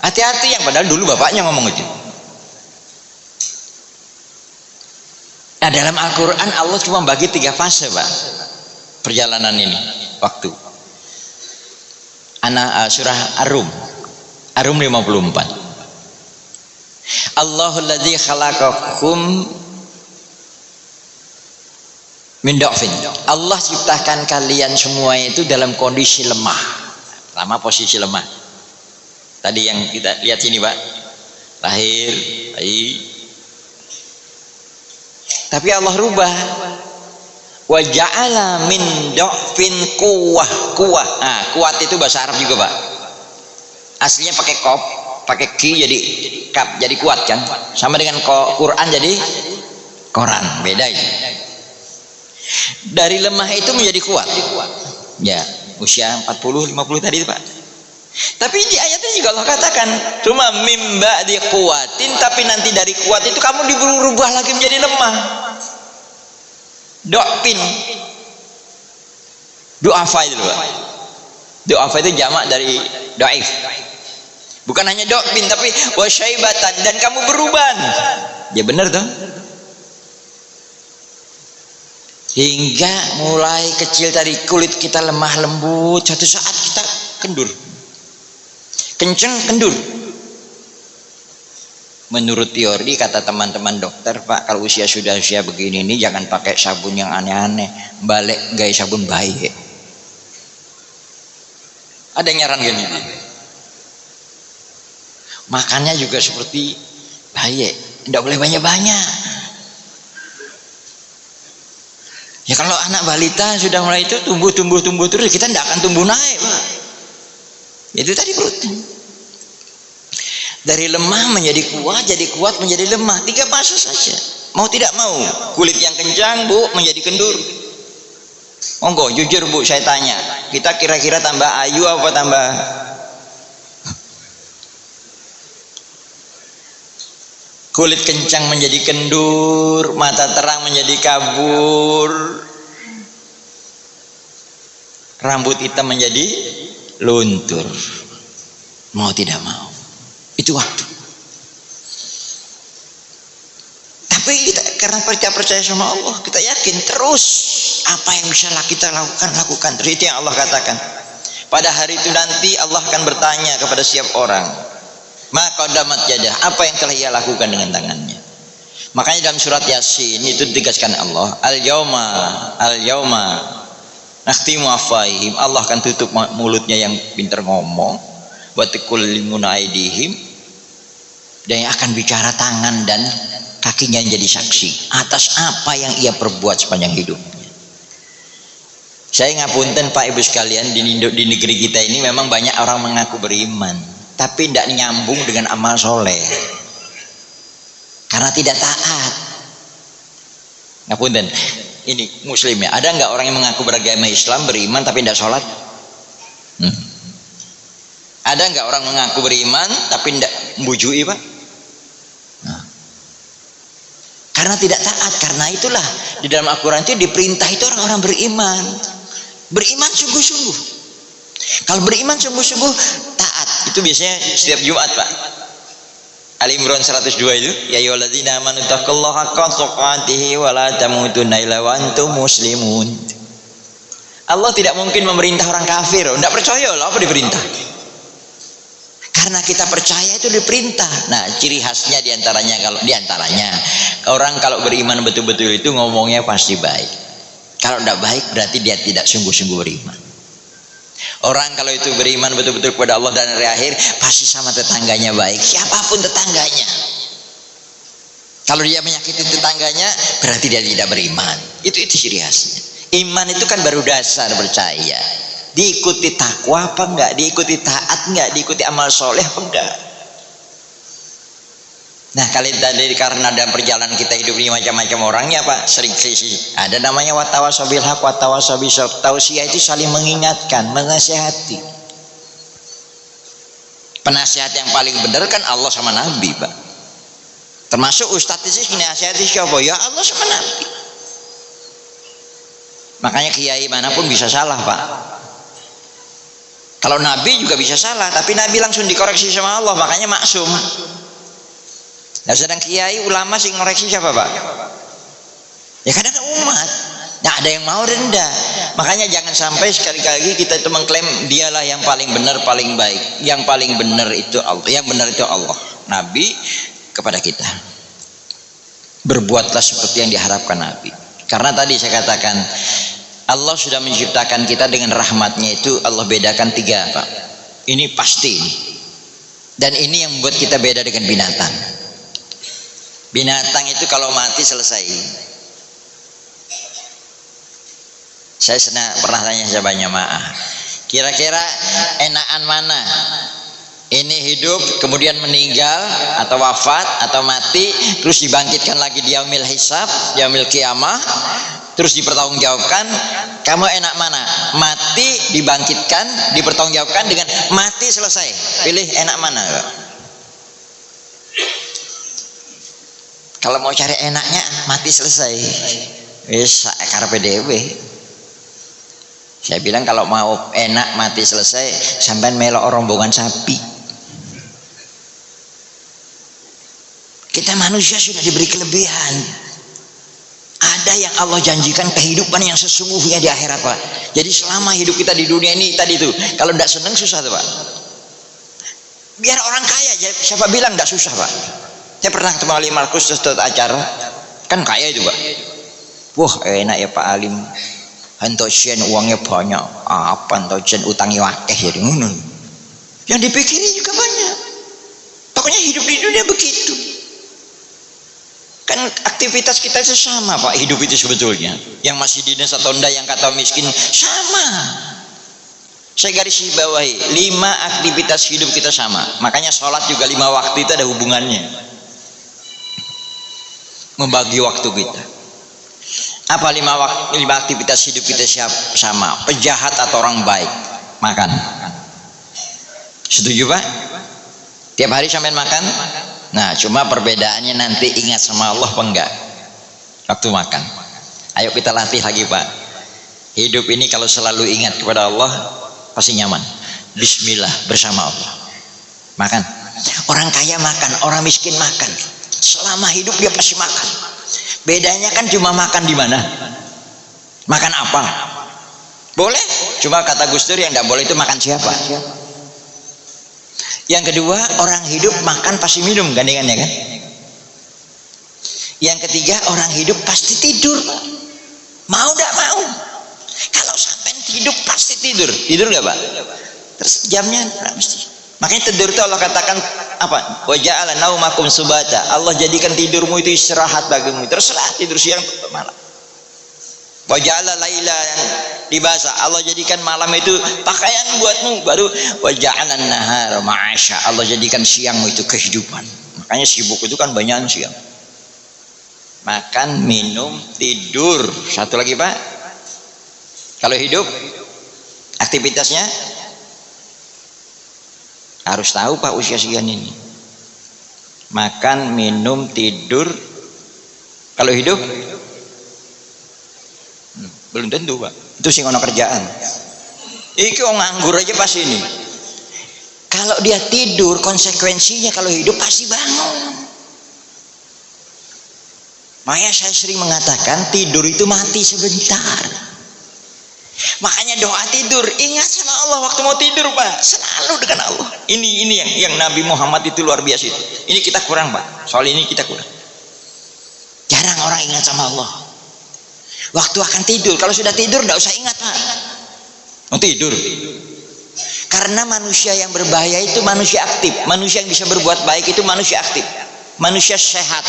hati-hati, yang padahal dulu bapaknya ngomong itu. Nah, dalam Al-Quran Allah cuma bagi 3 fase Pak, perjalanan ini, waktu. Surah Ar-Rum 54. Allahul ladzi khalaqakum min dha'fin. Allah ciptakan kalian semua itu dalam kondisi lemah. Pertama, posisi lemah. Tadi yang kita lihat sini Pak, lahir bayi. Tapi Allah rubah. Wa ja'ala min dha'fin quwwah. Nah, kuat itu bahasa Arab juga Pak. Aslinya pakai qaf, pakai ki jadi kap, jadi kuat kan. Sama dengan Quran jadi Quran, beda itu. Dari lemah itu menjadi kuat. Ya, usia 40 50 tadi Pak. Tapi di ayatnya juga Allah katakan, cuma mimba di kuatin, tapi nanti dari kuat itu kamu dirubah lagi menjadi lemah. Do'pin, du'afa itu Pak. Du'afa itu jamak dari do'if. Bukan hanya do'pin, tapi wasyaibatan, dan kamu beruban. Ya benar toh? Hingga mulai kecil tadi kulit kita lemah lembut, suatu saat kita kendur, kenceng kendur. Menurut teori kata teman-teman dokter, Pak, kalau usia sudah usia begini ini jangan pakai sabun yang aneh-aneh, balik gaya sabun bayi. Ada yang nyaran gini, makannya juga seperti bayi, tidak boleh banyak-banyak. Ya kalau anak balita sudah mulai itu tumbuh terus, kita tidak akan tumbuh naik, Pak. Itu tadi perutnya. Dari lemah menjadi kuat, jadi kuat menjadi lemah. 3 fase saja. Mau tidak mau, kulit yang kencang, Bu, menjadi kendur. Monggo, jujur Bu, saya tanya, kita kira-kira tambah ayu apa tambah? Kulit kencang menjadi kendur, mata terang menjadi kabur, rambut hitam menjadi luntur. Mau tidak mau, itu waktu. Tapi kita karena percaya sama Allah, kita yakin terus apa yang bisa kita lakukan terus. Itu yang Allah katakan. Pada hari itu nanti Allah akan bertanya kepada setiap orang, maka qaddamat yadah, apa yang telah ia lakukan dengan tangannya. Makanya dalam surat Yasin itu ditegaskan Allah, al-yauma nakhtimu afaihim, Allah akan tutup mulutnya yang pintar ngomong, wa tukallimuna aydihim, dan yang akan bicara tangan dan kakinya yang jadi saksi atas apa yang ia perbuat sepanjang hidupnya. Saya ngapunten Pak Ibu sekalian, di negeri kita ini memang banyak orang mengaku beriman, tapi tidak nyambung dengan amal soleh karena tidak taat. Ngapunten, ini muslim ya, ada nggak orang yang mengaku beragama Islam, beriman tapi tidak sholat? Ada nggak orang mengaku beriman tapi tidak membujui, Pak? Karena tidak taat. Karena itulah di dalam Al-Quran itu diperintah itu orang-orang beriman sungguh-sungguh. Kalau beriman sungguh-sungguh taat, itu biasanya setiap Jumat, Pak. Ali Imran 102 itu, ya ayyuhalladzina amanu taqullaha haqqa tuqatih wa la tamutunna illa wa antum muslimun. Allah tidak mungkin memerintah orang kafir, tidak percaya lah apa diperintah. Karena kita percaya itu diperintah. Nah, ciri khasnya diantaranya orang kalau beriman betul-betul itu ngomongnya pasti baik. Kalau tidak baik berarti dia tidak sungguh-sungguh beriman. Orang kalau itu beriman betul-betul kepada Allah dan hari akhir, pasti sama tetangganya baik, siapapun tetangganya. Kalau dia menyakiti tetangganya, berarti dia tidak beriman. Itu ciri khasnya. Iman itu kan baru dasar percaya. Diikuti takwa apa enggak, diikuti taat enggak, diikuti amal soleh apa enggak. Nah, kali tadi karena dalam perjalanan kita hidup ini macam-macam orangnya, Pak, sering sisi. Ada namanya watawasabil haq, watawasabil sabr. Tausiah itu saling mengingatkan, menasihati. Penasihat yang paling benar kan Allah sama Nabi, Pak. Termasuk ustadz itu menasihati siapa? Ya Allah sama Nabi. Makanya kiai manapun bisa salah, Pak. Kalau Nabi juga bisa salah, tapi Nabi langsung dikoreksi sama Allah, makanya maksum. Nah, sedang kiai ulama sih ngoreksi siapa, Pak? Ya kadang umat. Nah, ada yang mau rendah. Makanya jangan sampai sekali-kali kita itu mengklaim dialah yang paling benar, paling baik. Yang paling benar itu Allah. Yang benar itu Allah. Nabi kepada kita. Berbuatlah seperti yang diharapkan Nabi. Karena tadi saya katakan Allah sudah menciptakan kita dengan rahmatnya itu Allah bedakan 3, Pak. Ini pasti. Dan ini yang membuat kita beda dengan binatang. Binatang itu kalau mati selesai. Saya pernah tanya sama jamaah, kira-kira enakan mana? Ini hidup kemudian meninggal atau wafat atau mati terus dibangkitkan lagi di yaumil hisab, yaumil kiamah, terus dipertanggungjawabkan. Kamu enak mana? Mati dibangkitkan, dipertanggungjawabkan dengan mati selesai. Pilih enak mana? Kalau mau cari enaknya mati selesai. Wis karepe dhewe. Saya bilang kalau mau enak mati selesai, sampean melok rombongan sapi. Kita Manusia sudah diberi kelebihan. Ada yang Allah janjikan kehidupan yang sesungguhnya di akhirat, Pak. Jadi selama hidup kita di dunia ini tadi itu, kalau tidak senang susah tuh, Pak. Biar orang kaya aja, siapa bilang tidak susah, Pak? Saya pernah ketemu Ali Markus setelah acara, kan kaya itu, Pak. Wah enak ya Pak Alim. Hentosian uangnya banyak, apa hentosian utangnya wakeh jadi ngono. Yang dipikiri juga banyak. Pokoknya hidup di dunia begitu. Kan aktivitas kita itu sama, Pak. Hidup itu sebetulnya yang masih dinas atau enggak, yang kata miskin sama. Saya garis bawahi 5 aktivitas hidup kita sama. Makanya sholat juga 5 waktu itu ada hubungannya. Membagi waktu kita. Apa 5 aktivitas hidup kita sama? Penjahat atau orang baik? Makan. Setuju, Pak? Tiap hari sampai makan? Nah, cuma perbedaannya nanti ingat sama Allah apa enggak waktu makan. Ayo kita latih lagi, Pak. Hidup ini kalau selalu ingat kepada Allah pasti nyaman. Bismillah bersama Allah. Makan. Orang kaya makan, orang miskin makan. Selama hidup dia pasti makan. Bedanya kan cuma makan di mana? Makan apa? Boleh. Cuma kata Gus Dur yang tidak boleh itu makan siapa? Yang kedua, orang hidup makan pasti minum, gandengannya kan? Yang ketiga, orang hidup pasti tidur. Mau tidak mau. Kalau sampai hidup pasti tidur. Tidur nggak, Pak? Terus jamnya mesti. Makanya tidur itu Allah katakan apa? Wa ja'ala naumakum subata. Allah jadikan tidurmu itu istirahat bagimu. Terserah tidur siang atau malam. Wa ja'ala lailan libasa. Allah jadikan malam itu pakaian buatmu. Baru wa ja'ala nahara ma'asya. Allah jadikan siangmu itu kehidupan. Makanya sibuk itu kan banyak siang. Makan, minum, tidur. Satu lagi, Pak. Kalau hidup aktivitasnya harus tahu, Pak, usia sekian ini. Makan, minum, tidur. Kalau hidup belum tentu, Pak. Itu sing ono kerjaan. Iki orang nganggur aja pas ini. Kalau dia tidur, konsekuensinya kalau hidup pasti bangun. Makanya saya sering mengatakan tidur itu mati sebentar. Makanya doa tidur, ingat sama Allah waktu mau tidur, Pak. Selalu dengan Allah. Ini yang Nabi Muhammad itu luar biasa itu. Ini kita kurang, Pak. Soal ini kita kurang. Jarang orang ingat sama Allah. Waktu akan tidur, kalau sudah tidur tidak usah ingat, Pak. Mau tidur. Karena manusia yang berbahaya itu manusia aktif. Manusia yang bisa berbuat baik itu manusia aktif. Manusia sehat.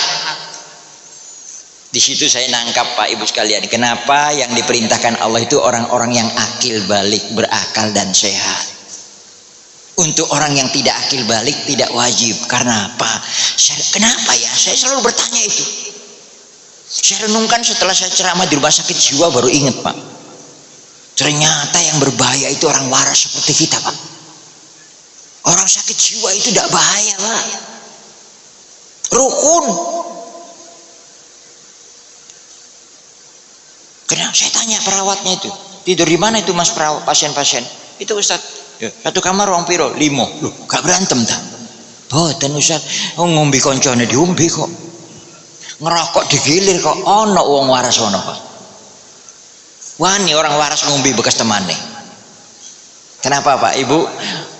Di situ saya nangkap, Pak Ibu sekalian, kenapa yang diperintahkan Allah itu orang-orang yang akil balik, berakal dan sehat. Untuk orang yang tidak akil balik tidak wajib. Karena apa? Kenapa ya? Saya selalu bertanya itu. Saya renungkan setelah saya ceramah di rumah sakit jiwa baru ingat, Pak. Ternyata yang berbahaya itu orang waras seperti kita, Pak. Orang sakit jiwa itu tidak bahaya, Pak. Rukun. Kenapa? Saya tanya perawatnya itu, tidur di mana itu Mas perawat pasien-pasien? Itu Ustaz, ya, satu kamar ruang piro 5. Loh, gak berantem tak? Boten Ustaz, ngombe koncone diombe kok. Ngerokok digilir kok, ono wong waras ono kok. Wani orang waras ngombe bekas temane. Kenapa, Pak Ibu?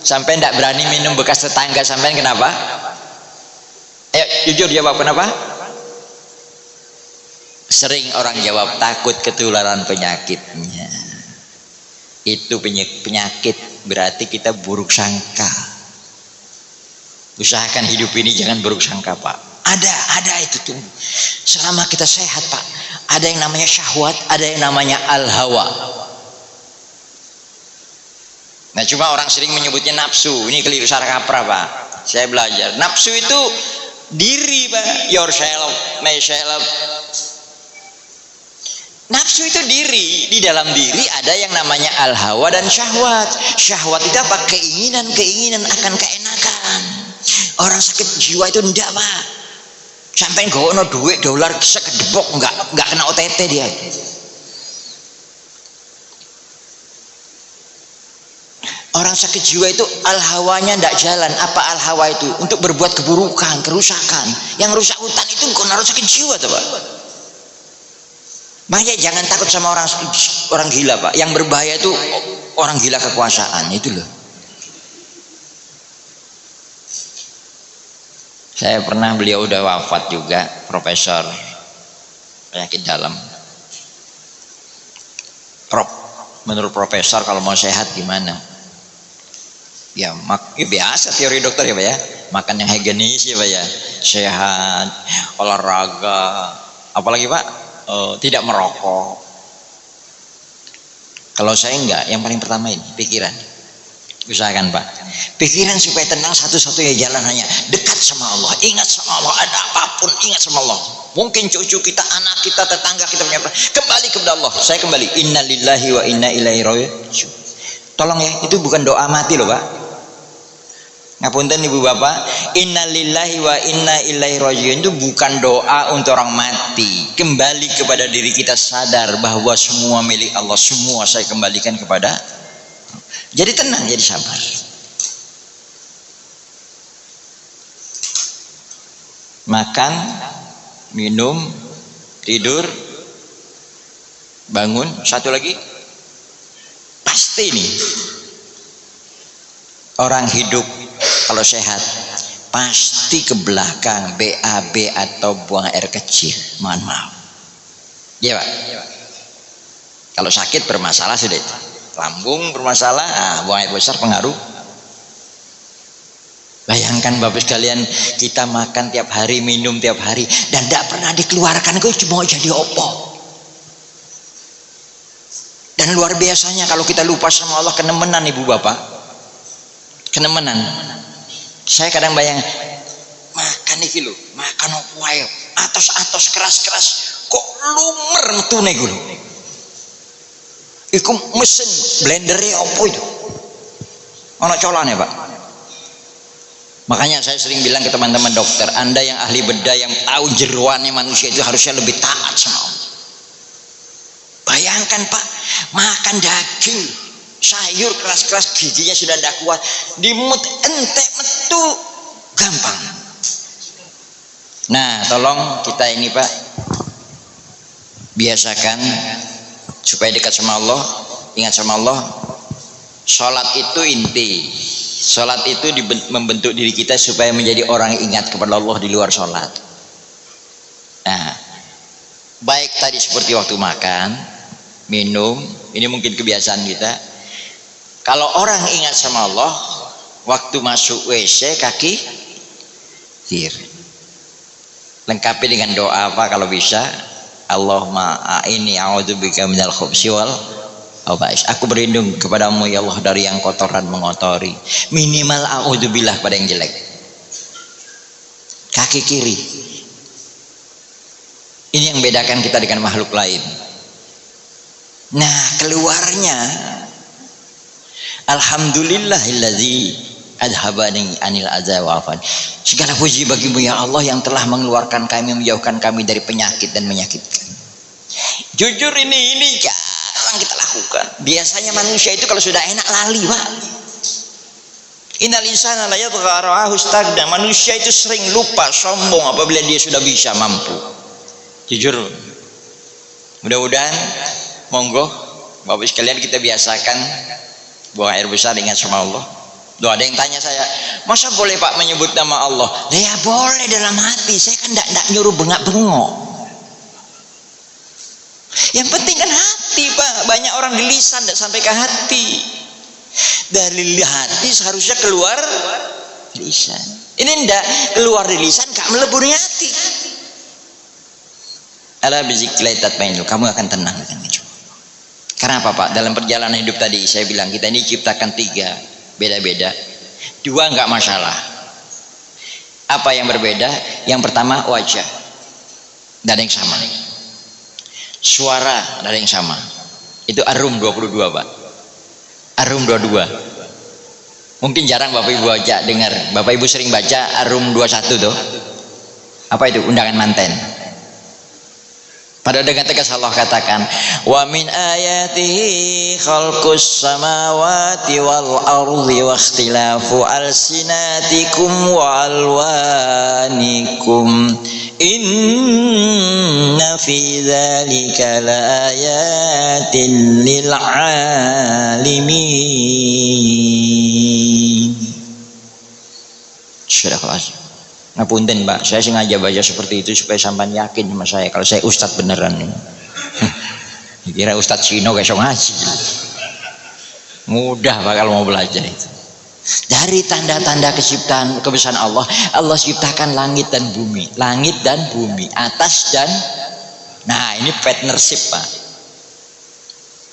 Sampai ndak berani minum bekas tetangga sampean kenapa? Ayo jujur jawab kenapa? Sering orang jawab takut ketularan penyakitnya. Itu penyakit berarti kita buruk sangka. Usahakan hidup ini jangan buruk sangka, Pak. Ada itu tuh. Selama kita sehat, Pak. Ada yang namanya syahwat, ada yang namanya al-hawa. Nah, cuma orang sering menyebutnya nafsu. Ini keliru, salah kaprah, Pak. Saya belajar. Nafsu itu diri, Pak. Yourself, myself. Nafsu itu diri. Di dalam diri ada yang namanya al-hawa dan syahwat. Syahwat itu apa? Keinginan akan keenakan. Orang sakit jiwa itu enggak, Pak. Sampai gono duit dolar sekedepok enggak kena OTT dia. Orang sakit jiwa itu al-hawanya tidak jalan. Apa al-hawa itu? Untuk berbuat keburukan, kerusakan. Yang rusak hutan itu bukan orang sakit jiwa tuh Pak. Makanya jangan takut sama orang gila Pak. Yang berbahaya itu orang gila kekuasaan itu loh. Saya pernah, beliau udah wafat juga, profesor penyakit dalam. Menurut profesor kalau mau sehat gimana? Ya, biasa teori dokter ya Pak ya. Makan yang higienis ya Pak ya. Sehat, olahraga, apalagi Pak? Tidak merokok. Kalau saya enggak, yang paling pertama ini pikiran. Usahakan Pak, pikiran supaya tenang, satu-satunya jalan hanya dekat sama Allah, ingat sama Allah. Ada apapun ingat sama Allah. Mungkin cucu kita, anak kita, tetangga kita punya, kembali kepada Allah. Saya kembali, inna lillahi wa inna ilaihi raji'un. Tolong ya, itu bukan doa mati loh Pak. Ngapunten ibu bapak, inna lillahi wa inna ilaihi raji'un itu bukan doa untuk orang mati. Kembali kepada diri kita, sadar bahwa semua milik Allah, semua saya kembalikan kepada. Jadi tenang, jadi sabar. Makan, minum, tidur, bangun. Satu lagi, pasti nih orang hidup kalau sehat pasti ke belakang BAB atau buang air kecil. Mohon maaf. Iya Pak. Kalau sakit bermasalah sudah itu. Lambung bermasalah, buang air besar pengaruh. Bayangkan Bapak sekalian, kita makan tiap hari, minum tiap hari, dan tidak pernah dikeluarkan, itu cuma jadi opo. Dan luar biasanya kalau kita lupa sama Allah, kenemenan ibu bapak, kenemenan. Saya kadang bayang, makan iki lho, makan opo ae, atos keras-keras, kok lumer metune iku lho. Iku mesin blendernya apa itu? Ono colane Pak. Makanya saya sering bilang ke teman-teman dokter, Anda yang ahli bedah, yang tahu jeroannya manusia itu harusnya lebih taat sama Allah. Bayangkan Pak, makan daging, sayur keras-keras, giginya sudah tidak kuat, dimut entek metu gampang. Nah, tolong kita ini Pak, biasakan supaya dekat sama Allah, ingat sama Allah. Sholat itu inti. Sholat itu membentuk diri kita supaya menjadi orang yang ingat kepada Allah di luar sholat. Nah, baik tadi seperti waktu makan, minum, ini mungkin kebiasaan kita. Kalau orang ingat sama Allah, waktu masuk WC kaki kiri, lengkapi dengan doa apa kalau bisa. Allahumma a'inni a'udzubika minal khubsi wal khaba'is. Aku berlindung kepadamu ya Allah dari yang kotor dan mengotori. Minimal a'udzubillah pada yang jelek. Kaki kiri. Ini yang bedakan kita dengan makhluk lain. Nah, keluarnya alhamdulillahilladzi adhabani anil adza wa afan. Segala puji bagimu ya Allah yang telah mengeluarkan kami, menjauhkan kami dari penyakit dan menyakitkan. Jujur ini jarang kita lakukan. Biasanya manusia itu kalau sudah enak lali Pak. Innal insana la yatgha ra'ahu istagna. Manusia itu sering lupa, sombong apabila dia sudah bisa, mampu. Jujur. Mudah-mudahan monggo Bapak sekalian kita biasakan buang air besar, ingat sama Allah. Loh, ada yang tanya saya, masa boleh Pak menyebut nama Allah? Ya boleh dalam hati, saya kan tidak nyuruh bengak-bengok. Yang penting kan hati Pak. Banyak orang di lisan tidak sampai ke hati. Dari hati seharusnya keluar lisan. Ini tidak keluar di lisan, gak melebur di hati. Ala bizikrillah tatma'innul, kamu akan tenang. Karena apa Pak? Dalam perjalanan hidup tadi saya bilang kita ini ciptakan 3 beda-beda, 2 enggak masalah. Apa yang berbeda? Yang pertama wajah, tidak ada yang sama. Suara tidak ada yang sama. Itu Ar-Rum 22 Pak. Ar-Rum 22. Mungkin jarang Bapak Ibu baca dengar. Bapak Ibu sering baca Ar-Rum 21 tuh. Apa itu? Undangan manten. Pada dengan tegas Allah katakan, wa min ayatihi khalqus samawati wal ardi wa ikhtilafu alsinatikum wa alwanikum inna fi dzalika laayatin lil alimin. Subhanallah. Ngapunten Pak, saya sengaja baca seperti itu supaya sampean yakin sama saya kalau saya ustadz beneran ini. Kira ustadz Cino kayak ngaji. Mudah Pak kalau mau belajar itu. Dari tanda-tanda kebesaran Allah, Allah ciptakan langit dan bumi, atas dan nah ini partnership Pak.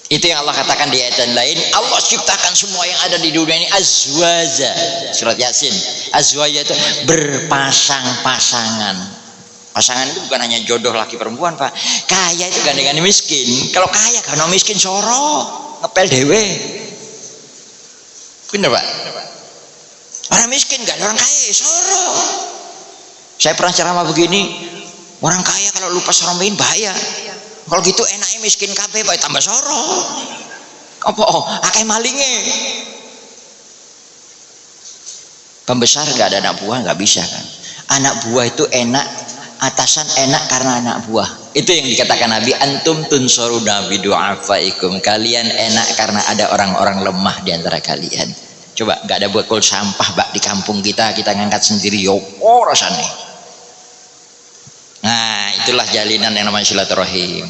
Itu yang Allah katakan di ayat lain, Allah ciptakan semua yang ada di dunia ini azwaja. Surat Yasin. Azwaja itu berpasang-pasangan. Pasangan itu bukan hanya jodoh laki perempuan Pak. Kaya itu gandengan miskin. Kalau kaya kan miskin soro, ngepel dewe. Bener Pak? Orang miskin gak ada orang kaya soro. Saya pernah ceramah begini, orang kaya kalau lupa soromin bahaya. Kalau gitu enaknya miskin kabeh Pak tambah soro. Apa akeh malinge. Pembesar gak ada anak buah, gak bisa kan. Anak buah itu enak, atasan enak karena anak buah. Itu yang dikatakan Nabi, antum tunsuruna bi du'afaikum. Kalian enak karena ada orang-orang lemah di antara kalian. Coba gak ada bakul sampah Pak di kampung kita ngangkat sendiri yo rasane. Nah, itulah jalinan yang namanya silaturahim.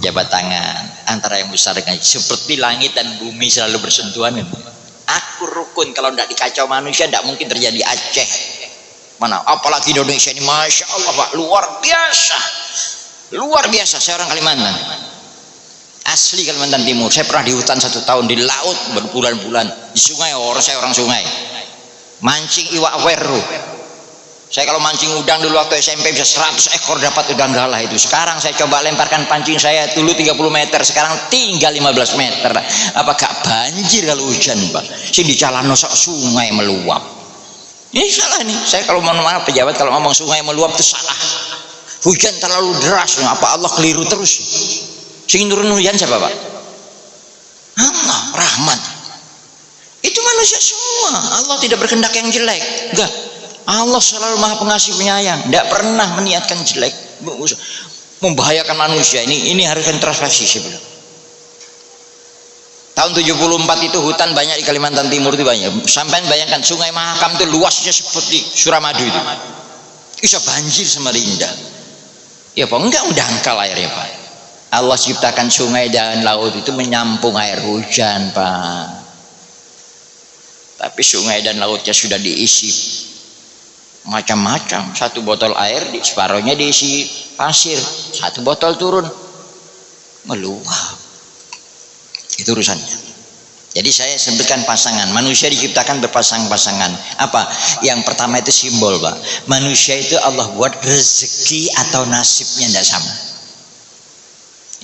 Jabat tangan antara yang besar dengan seperti langit dan bumi selalu bersentuhan. Aku rukun, kalau tidak dikacau manusia tidak mungkin terjadi Aceh. Mana apalagi Indonesia ini, masya Allah Pak, luar biasa. Saya orang Kalimantan, asli Kalimantan Timur. Saya pernah di hutan 1 tahun, di laut berbulan-bulan, di sungai. Saya orang sungai, mancing iwak weru. Saya kalau mancing udang dulu waktu SMP bisa 100 ekor dapat udang galah itu. Sekarang saya coba lemparkan pancing saya dulu 30 meter, sekarang tinggal 15 meter. Apa gak banjir kalau hujan Pak? Sini jalan nosok sungai meluap. Ini salah nih. Saya kalau mohon maaf pejabat kalau ngomong sungai meluap itu salah. Hujan terlalu deras, apa Allah keliru terus? Sing turun hujan siapa Pak? Allah rahmat. Itu manusia semua. Allah tidak berkehendak yang jelek. Enggak. Allah selalu maha pengasih penyayang, tidak pernah meniatkan jelek, membahayakan manusia. Ini harus introspeksi sebelum. Tahun 74 itu hutan banyak di Kalimantan Timur itu banyak. Sampai bayangkan Sungai Mahakam itu luasnya seperti Suramadu itu. Bisa banjir Samarinda. Ya Pak, enggak dangkal airnya Pak. Allah ciptakan sungai dan laut itu menyampung air hujan Pak. Tapi sungai dan lautnya sudah diisi macam-macam. 1 botol air separuhnya diisi pasir, 1 botol turun meluap. Itu urusannya. Jadi saya sebutkan pasangan. Manusia diciptakan berpasang-pasangan. Apa? Yang pertama itu simbol Pak. Manusia itu Allah buat rezeki atau nasibnya tidak sama.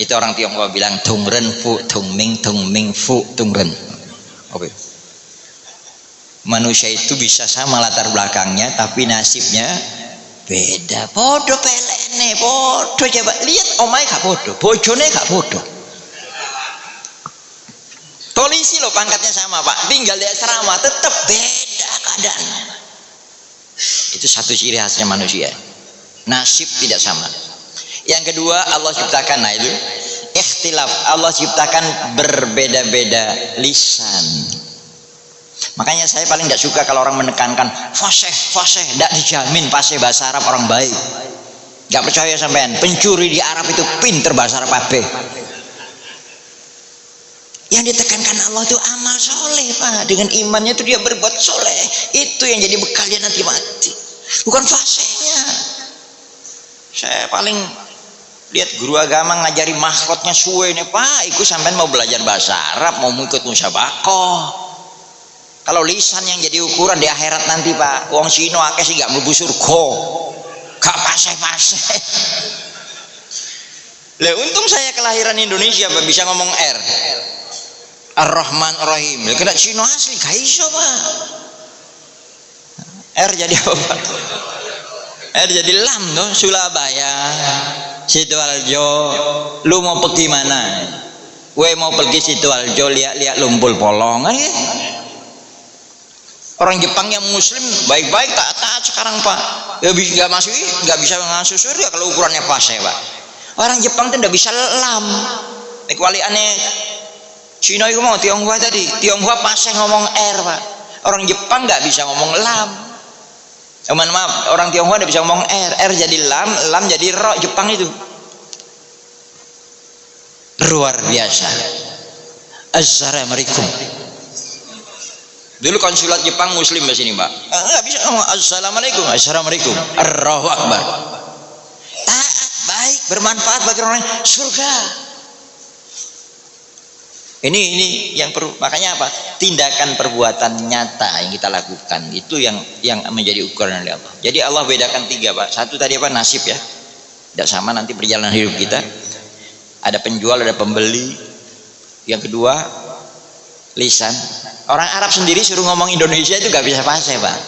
Itu orang Tionghoa bilang tungren fu tungming fu tungren. Oke. Manusia itu bisa sama latar belakangnya tapi nasibnya beda. Podo pelene, podo coba lihat omai gak podo, bojone gak podo. Polisi loh pangkatnya sama Pak, tinggal di asrama tetap beda keadaannya. Itu satu ciri khasnya manusia. Nasib tidak sama. Yang kedua Allah ciptakan, nah itu ikhtilaf. Allah ciptakan berbeda-beda lisan. Makanya saya paling tidak suka kalau orang menekankan fasih, tidak dijamin fasih bahasa Arab orang baik. Gak percaya sampean, pencuri di Arab itu pinter bahasa Arab kabeh. Yang ditekankan Allah itu amal soleh Pak. Dengan imannya itu dia berbuat soleh. Itu yang jadi bekal dia nanti mati, bukan fasihnya. Saya paling lihat guru agama ngajari mahkotnya suwe nih Pak, ikut sampean mau belajar bahasa Arab, mau ikut musyabakoh. Kalau lisan yang jadi ukuran di akhirat nanti Pak, wong Cino akeh sih gak mlebu surga, gak paseh-paseh. Lah untung saya kelahiran Indonesia Pak, bisa ngomong R, Ar-Rahman Ar-Rahim. Kena Cino asli gak iso Pak. R jadi apa Pak? R jadi lam tuh, Surabaya. Sidoarjo, lu mau pergi mana? Gue mau pergi Sidoarjo, lihat-lihat Lumpul Polong kan ya? Orang Jepang yang muslim baik-baik taat sekarang Pak, nggak bisa masuk surga kalau ukurannya pas ya Pak. Orang Jepang tuh nggak bisa lam, kecuali aneh Cina itu mau Tionghoa tadi, Tionghoa pas ngomong R Pak. Orang Jepang nggak bisa ngomong lam. Maaf, orang Tionghoa nggak bisa ngomong R jadi lam jadi ro. Jepang itu luar biasa. Assalamualaikum. Dulu konsulat Jepang muslim di sini Pak, nggak bisa ngomong assalamualaikum, assalamualaikum, Allahu Akbar. Taat, baik, bermanfaat bagi orang lain, surga. Ini yang perlu, makanya apa? Tindakan perbuatan nyata yang kita lakukan itu yang menjadi ukuran oleh Allah. Jadi Allah bedakan 3 Pak. Satu tadi apa? Nasib ya, tidak sama nanti perjalanan hidup kita. Ada penjual, ada pembeli. Yang kedua lisan. Orang Arab sendiri suruh ngomong Indonesia itu nggak bisa fase Pak.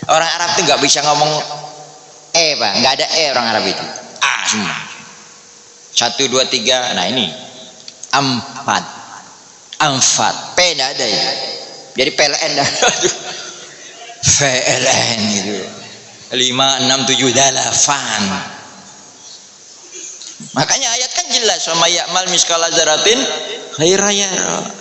Orang Arab itu nggak bisa ngomong Pak, nggak ada orang Arab itu semua. 1, 2, 3. Nah ini 4 P nggak ada ya. Jadi PLN dah. PLN itu 5, 6, 7 8. Makanya ayat kan jelas, sama ya'mal miskala dzarratin khairan yara.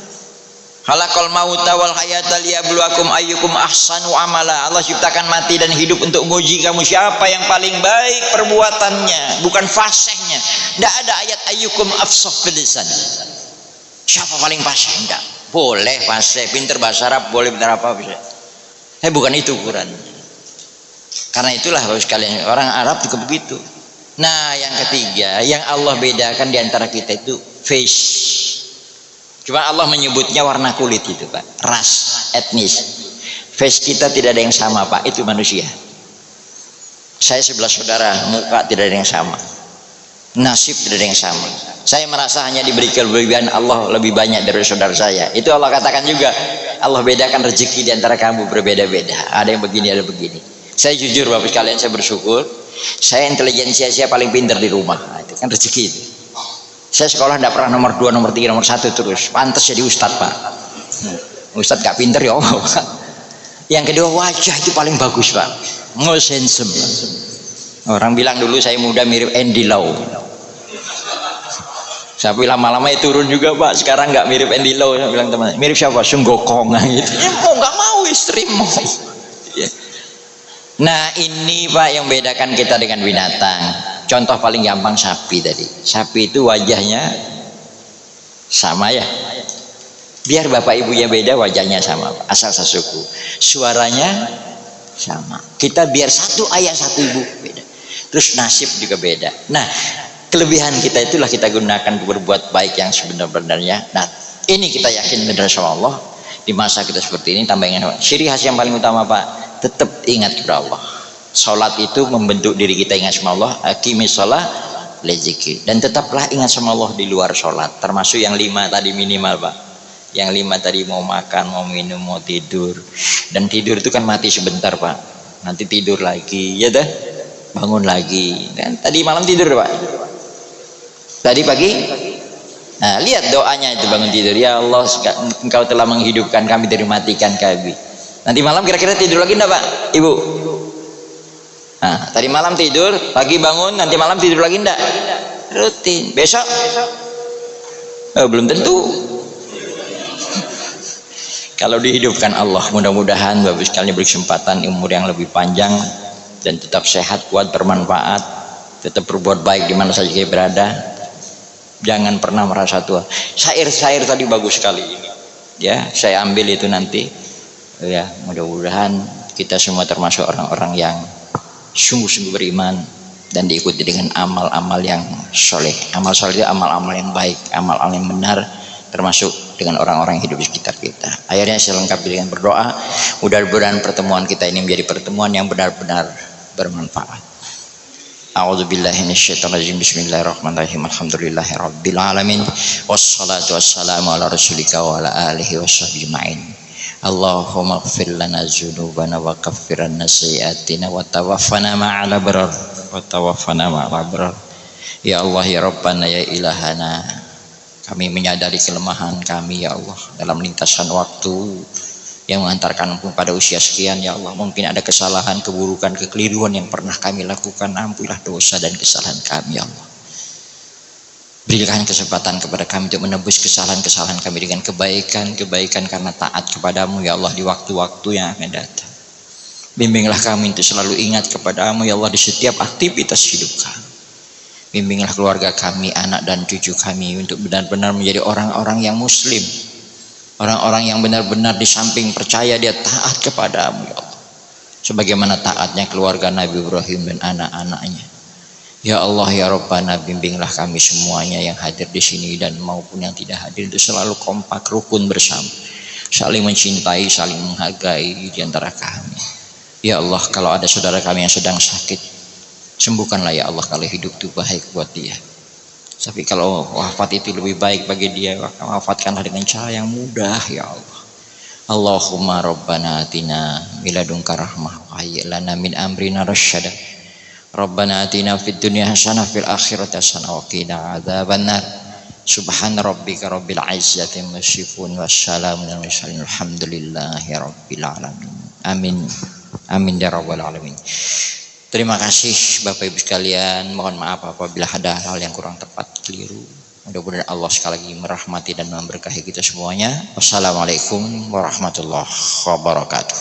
Khalaqal mauta wal hayata liyabluwakum ayyukum ahsanu amala. Allah ciptakan mati dan hidup untuk menguji kamu siapa yang paling baik perbuatannya, bukan fasihnya. Tidak ada ayat ayyukum afsah bil lisan. Siapa paling fasih? Enggak. Boleh fasih, pinter bahasa Arab, boleh pinter apa bisa. Bukan itu ukuran. Karena itulah Bapak sekalian, orang Arab juga begitu. Nah, yang ketiga, yang Allah bedakan di antara kita itu face. Cuma Allah menyebutnya warna kulit itu Pak, ras, etnis. Face kita tidak ada yang sama Pak, itu manusia. Saya 11 saudara, muka tidak ada yang sama, nasib tidak ada yang sama. Saya merasa hanya diberi kelebihan Allah lebih banyak dari saudara saya. Itu Allah katakan juga, Allah bedakan rezeki di antara kamu berbeda-beda. Ada yang begini, ada begini. Saya jujur Bapak sekalian, saya bersyukur. Saya intelijensia saya paling pintar di rumah. Nah, itu kan rezeki itu. Saya sekolah tidak pernah nomor 2, nomor 3, nomor 1 terus. Pantas jadi ustadz Pak. Ustadz gak pinter ya Allah. Yang kedua wajah itu paling bagus Pak. Most handsome. Orang bilang dulu saya muda mirip Andy Lau. Saya bilang lama-lama turun juga Pak. Sekarang nggak mirip Andy Lau. Saya bilang teman, mirip siapa? Sunggokong gitu. Ya mau nggak mau istri mau. Nah ini Pak yang bedakan kita dengan binatang. Contoh paling gampang sapi tadi. Sapi itu wajahnya sama ya. Biar bapak ibunya beda, wajahnya sama, asal sesuku. Suaranya sama. Kita biar satu ayah satu ibu beda. Terus nasib juga beda. Nah, kelebihan kita itulah kita gunakan berbuat baik yang sebenar-benarnya. Nah, ini kita yakin benar sama Allah. Di masa kita seperti ini, tambah ingat. Ciri khas yang paling utama Pak, tetap ingat kepada Allah. Salat itu membentuk diri kita ingat sama Allah. Aqimis shalah lizikri. Dan tetaplah ingat sama Allah di luar salat. Termasuk yang 5 tadi minimal Pak. Yang 5 tadi mau makan, mau minum, mau tidur. Dan tidur itu kan mati sebentar Pak. Nanti tidur lagi, ya dah. Bangun lagi. Dan tadi malam tidur Pak. Tadi pagi. Nah, lihat doanya itu bangun tidur. Ya Allah, Engkau telah menghidupkan kami dari matikan kami. Nanti malam kira-kira tidur lagi enggak Pak? Ibu? Nah, tadi malam tidur, pagi bangun, nanti malam tidur lagi enggak? Rutin. Besok? Belum tentu. Kalau dihidupkan Allah, mudah-mudahan Bapak sekalian berkesempatan umur yang lebih panjang dan tetap sehat, kuat, bermanfaat, tetap berbuat baik di mana saja kita berada. Jangan pernah merasa tua. Syair-syair tadi bagus sekali ini. Ya, saya ambil itu nanti. Ya, mudah-mudahan kita semua termasuk orang-orang yang sungguh-sungguh beriman dan diikuti dengan amal-amal yang soleh. Amal soleh itu amal-amal yang baik, amal-amal yang benar, termasuk dengan orang-orang yang hidup di sekitar kita. Akhirnya saya lengkapi dengan berdoa. Mudah-mudahan pertemuan kita ini menjadi pertemuan yang benar-benar bermanfaat. A'udzubillahi minasyaitonirrajim. Bismillahirrahmanirrahim. Alhamdulillahirabbil alamin. Wassalatu wassalamu ala rasulika wa ala alihi washabbihi ajmain. Allahumma ighfir lana dzunubana wa kaffir 'anna sayyi'atina wa tawaffana ma'al abrar. Ya Allah ya Rabbana ya Ilahana, kami menyadari kelemahan kami ya Allah dalam lintasan waktu yang mengantarkan pada usia sekian ya Allah. Mungkin ada kesalahan, keburukan, kekeliruan yang pernah kami lakukan. Ampunilah dosa dan kesalahan kami ya Allah. Berikan kesempatan kepada kami untuk menebus kesalahan-kesalahan kami dengan kebaikan-kebaikan karena taat kepadamu ya Allah di waktu-waktu yang akan datang. Bimbinglah kami untuk selalu ingat kepadamu ya Allah di setiap aktivitas hidup kami. Bimbinglah keluarga kami, anak dan cucu kami untuk benar-benar menjadi orang-orang yang muslim, orang-orang yang benar-benar di samping percaya dia taat kepadamu ya Allah, sebagaimana taatnya keluarga Nabi Ibrahim dan anak-anaknya. Ya Allah ya Rabbana, bimbinglah kami semuanya yang hadir di sini dan maupun yang tidak hadir untuk selalu kompak rukun bersama, saling mencintai, saling menghargai di antara kami. Ya Allah, kalau ada saudara kami yang sedang sakit, sembuhkanlah ya Allah. Kalau hidup itu baik buat dia, tapi kalau wafat itu lebih baik bagi dia, wafatkanlah dengan cara yang mudah ya Allah. Allahumma Rabbana atina min ladunka rahmah wa hayyi' lana min amrina rasyada. Rabbana atina fid dunya hasanah fil akhirati hasanah wa qina adzabannar. Subhana rabbika rabbil izzati amma yasifun wassalamun alal mursalin alhamdulillahi rabbil alamin. Amin. Amin ya rabbal alamin. Terima kasih Bapak Ibu sekalian. Mohon maaf apabila ada hal yang kurang tepat, keliru. Mudah-mudahan Allah sekali lagi merahmati dan memberkahi kita semuanya. Wassalamualaikum warahmatullahi wabarakatuh.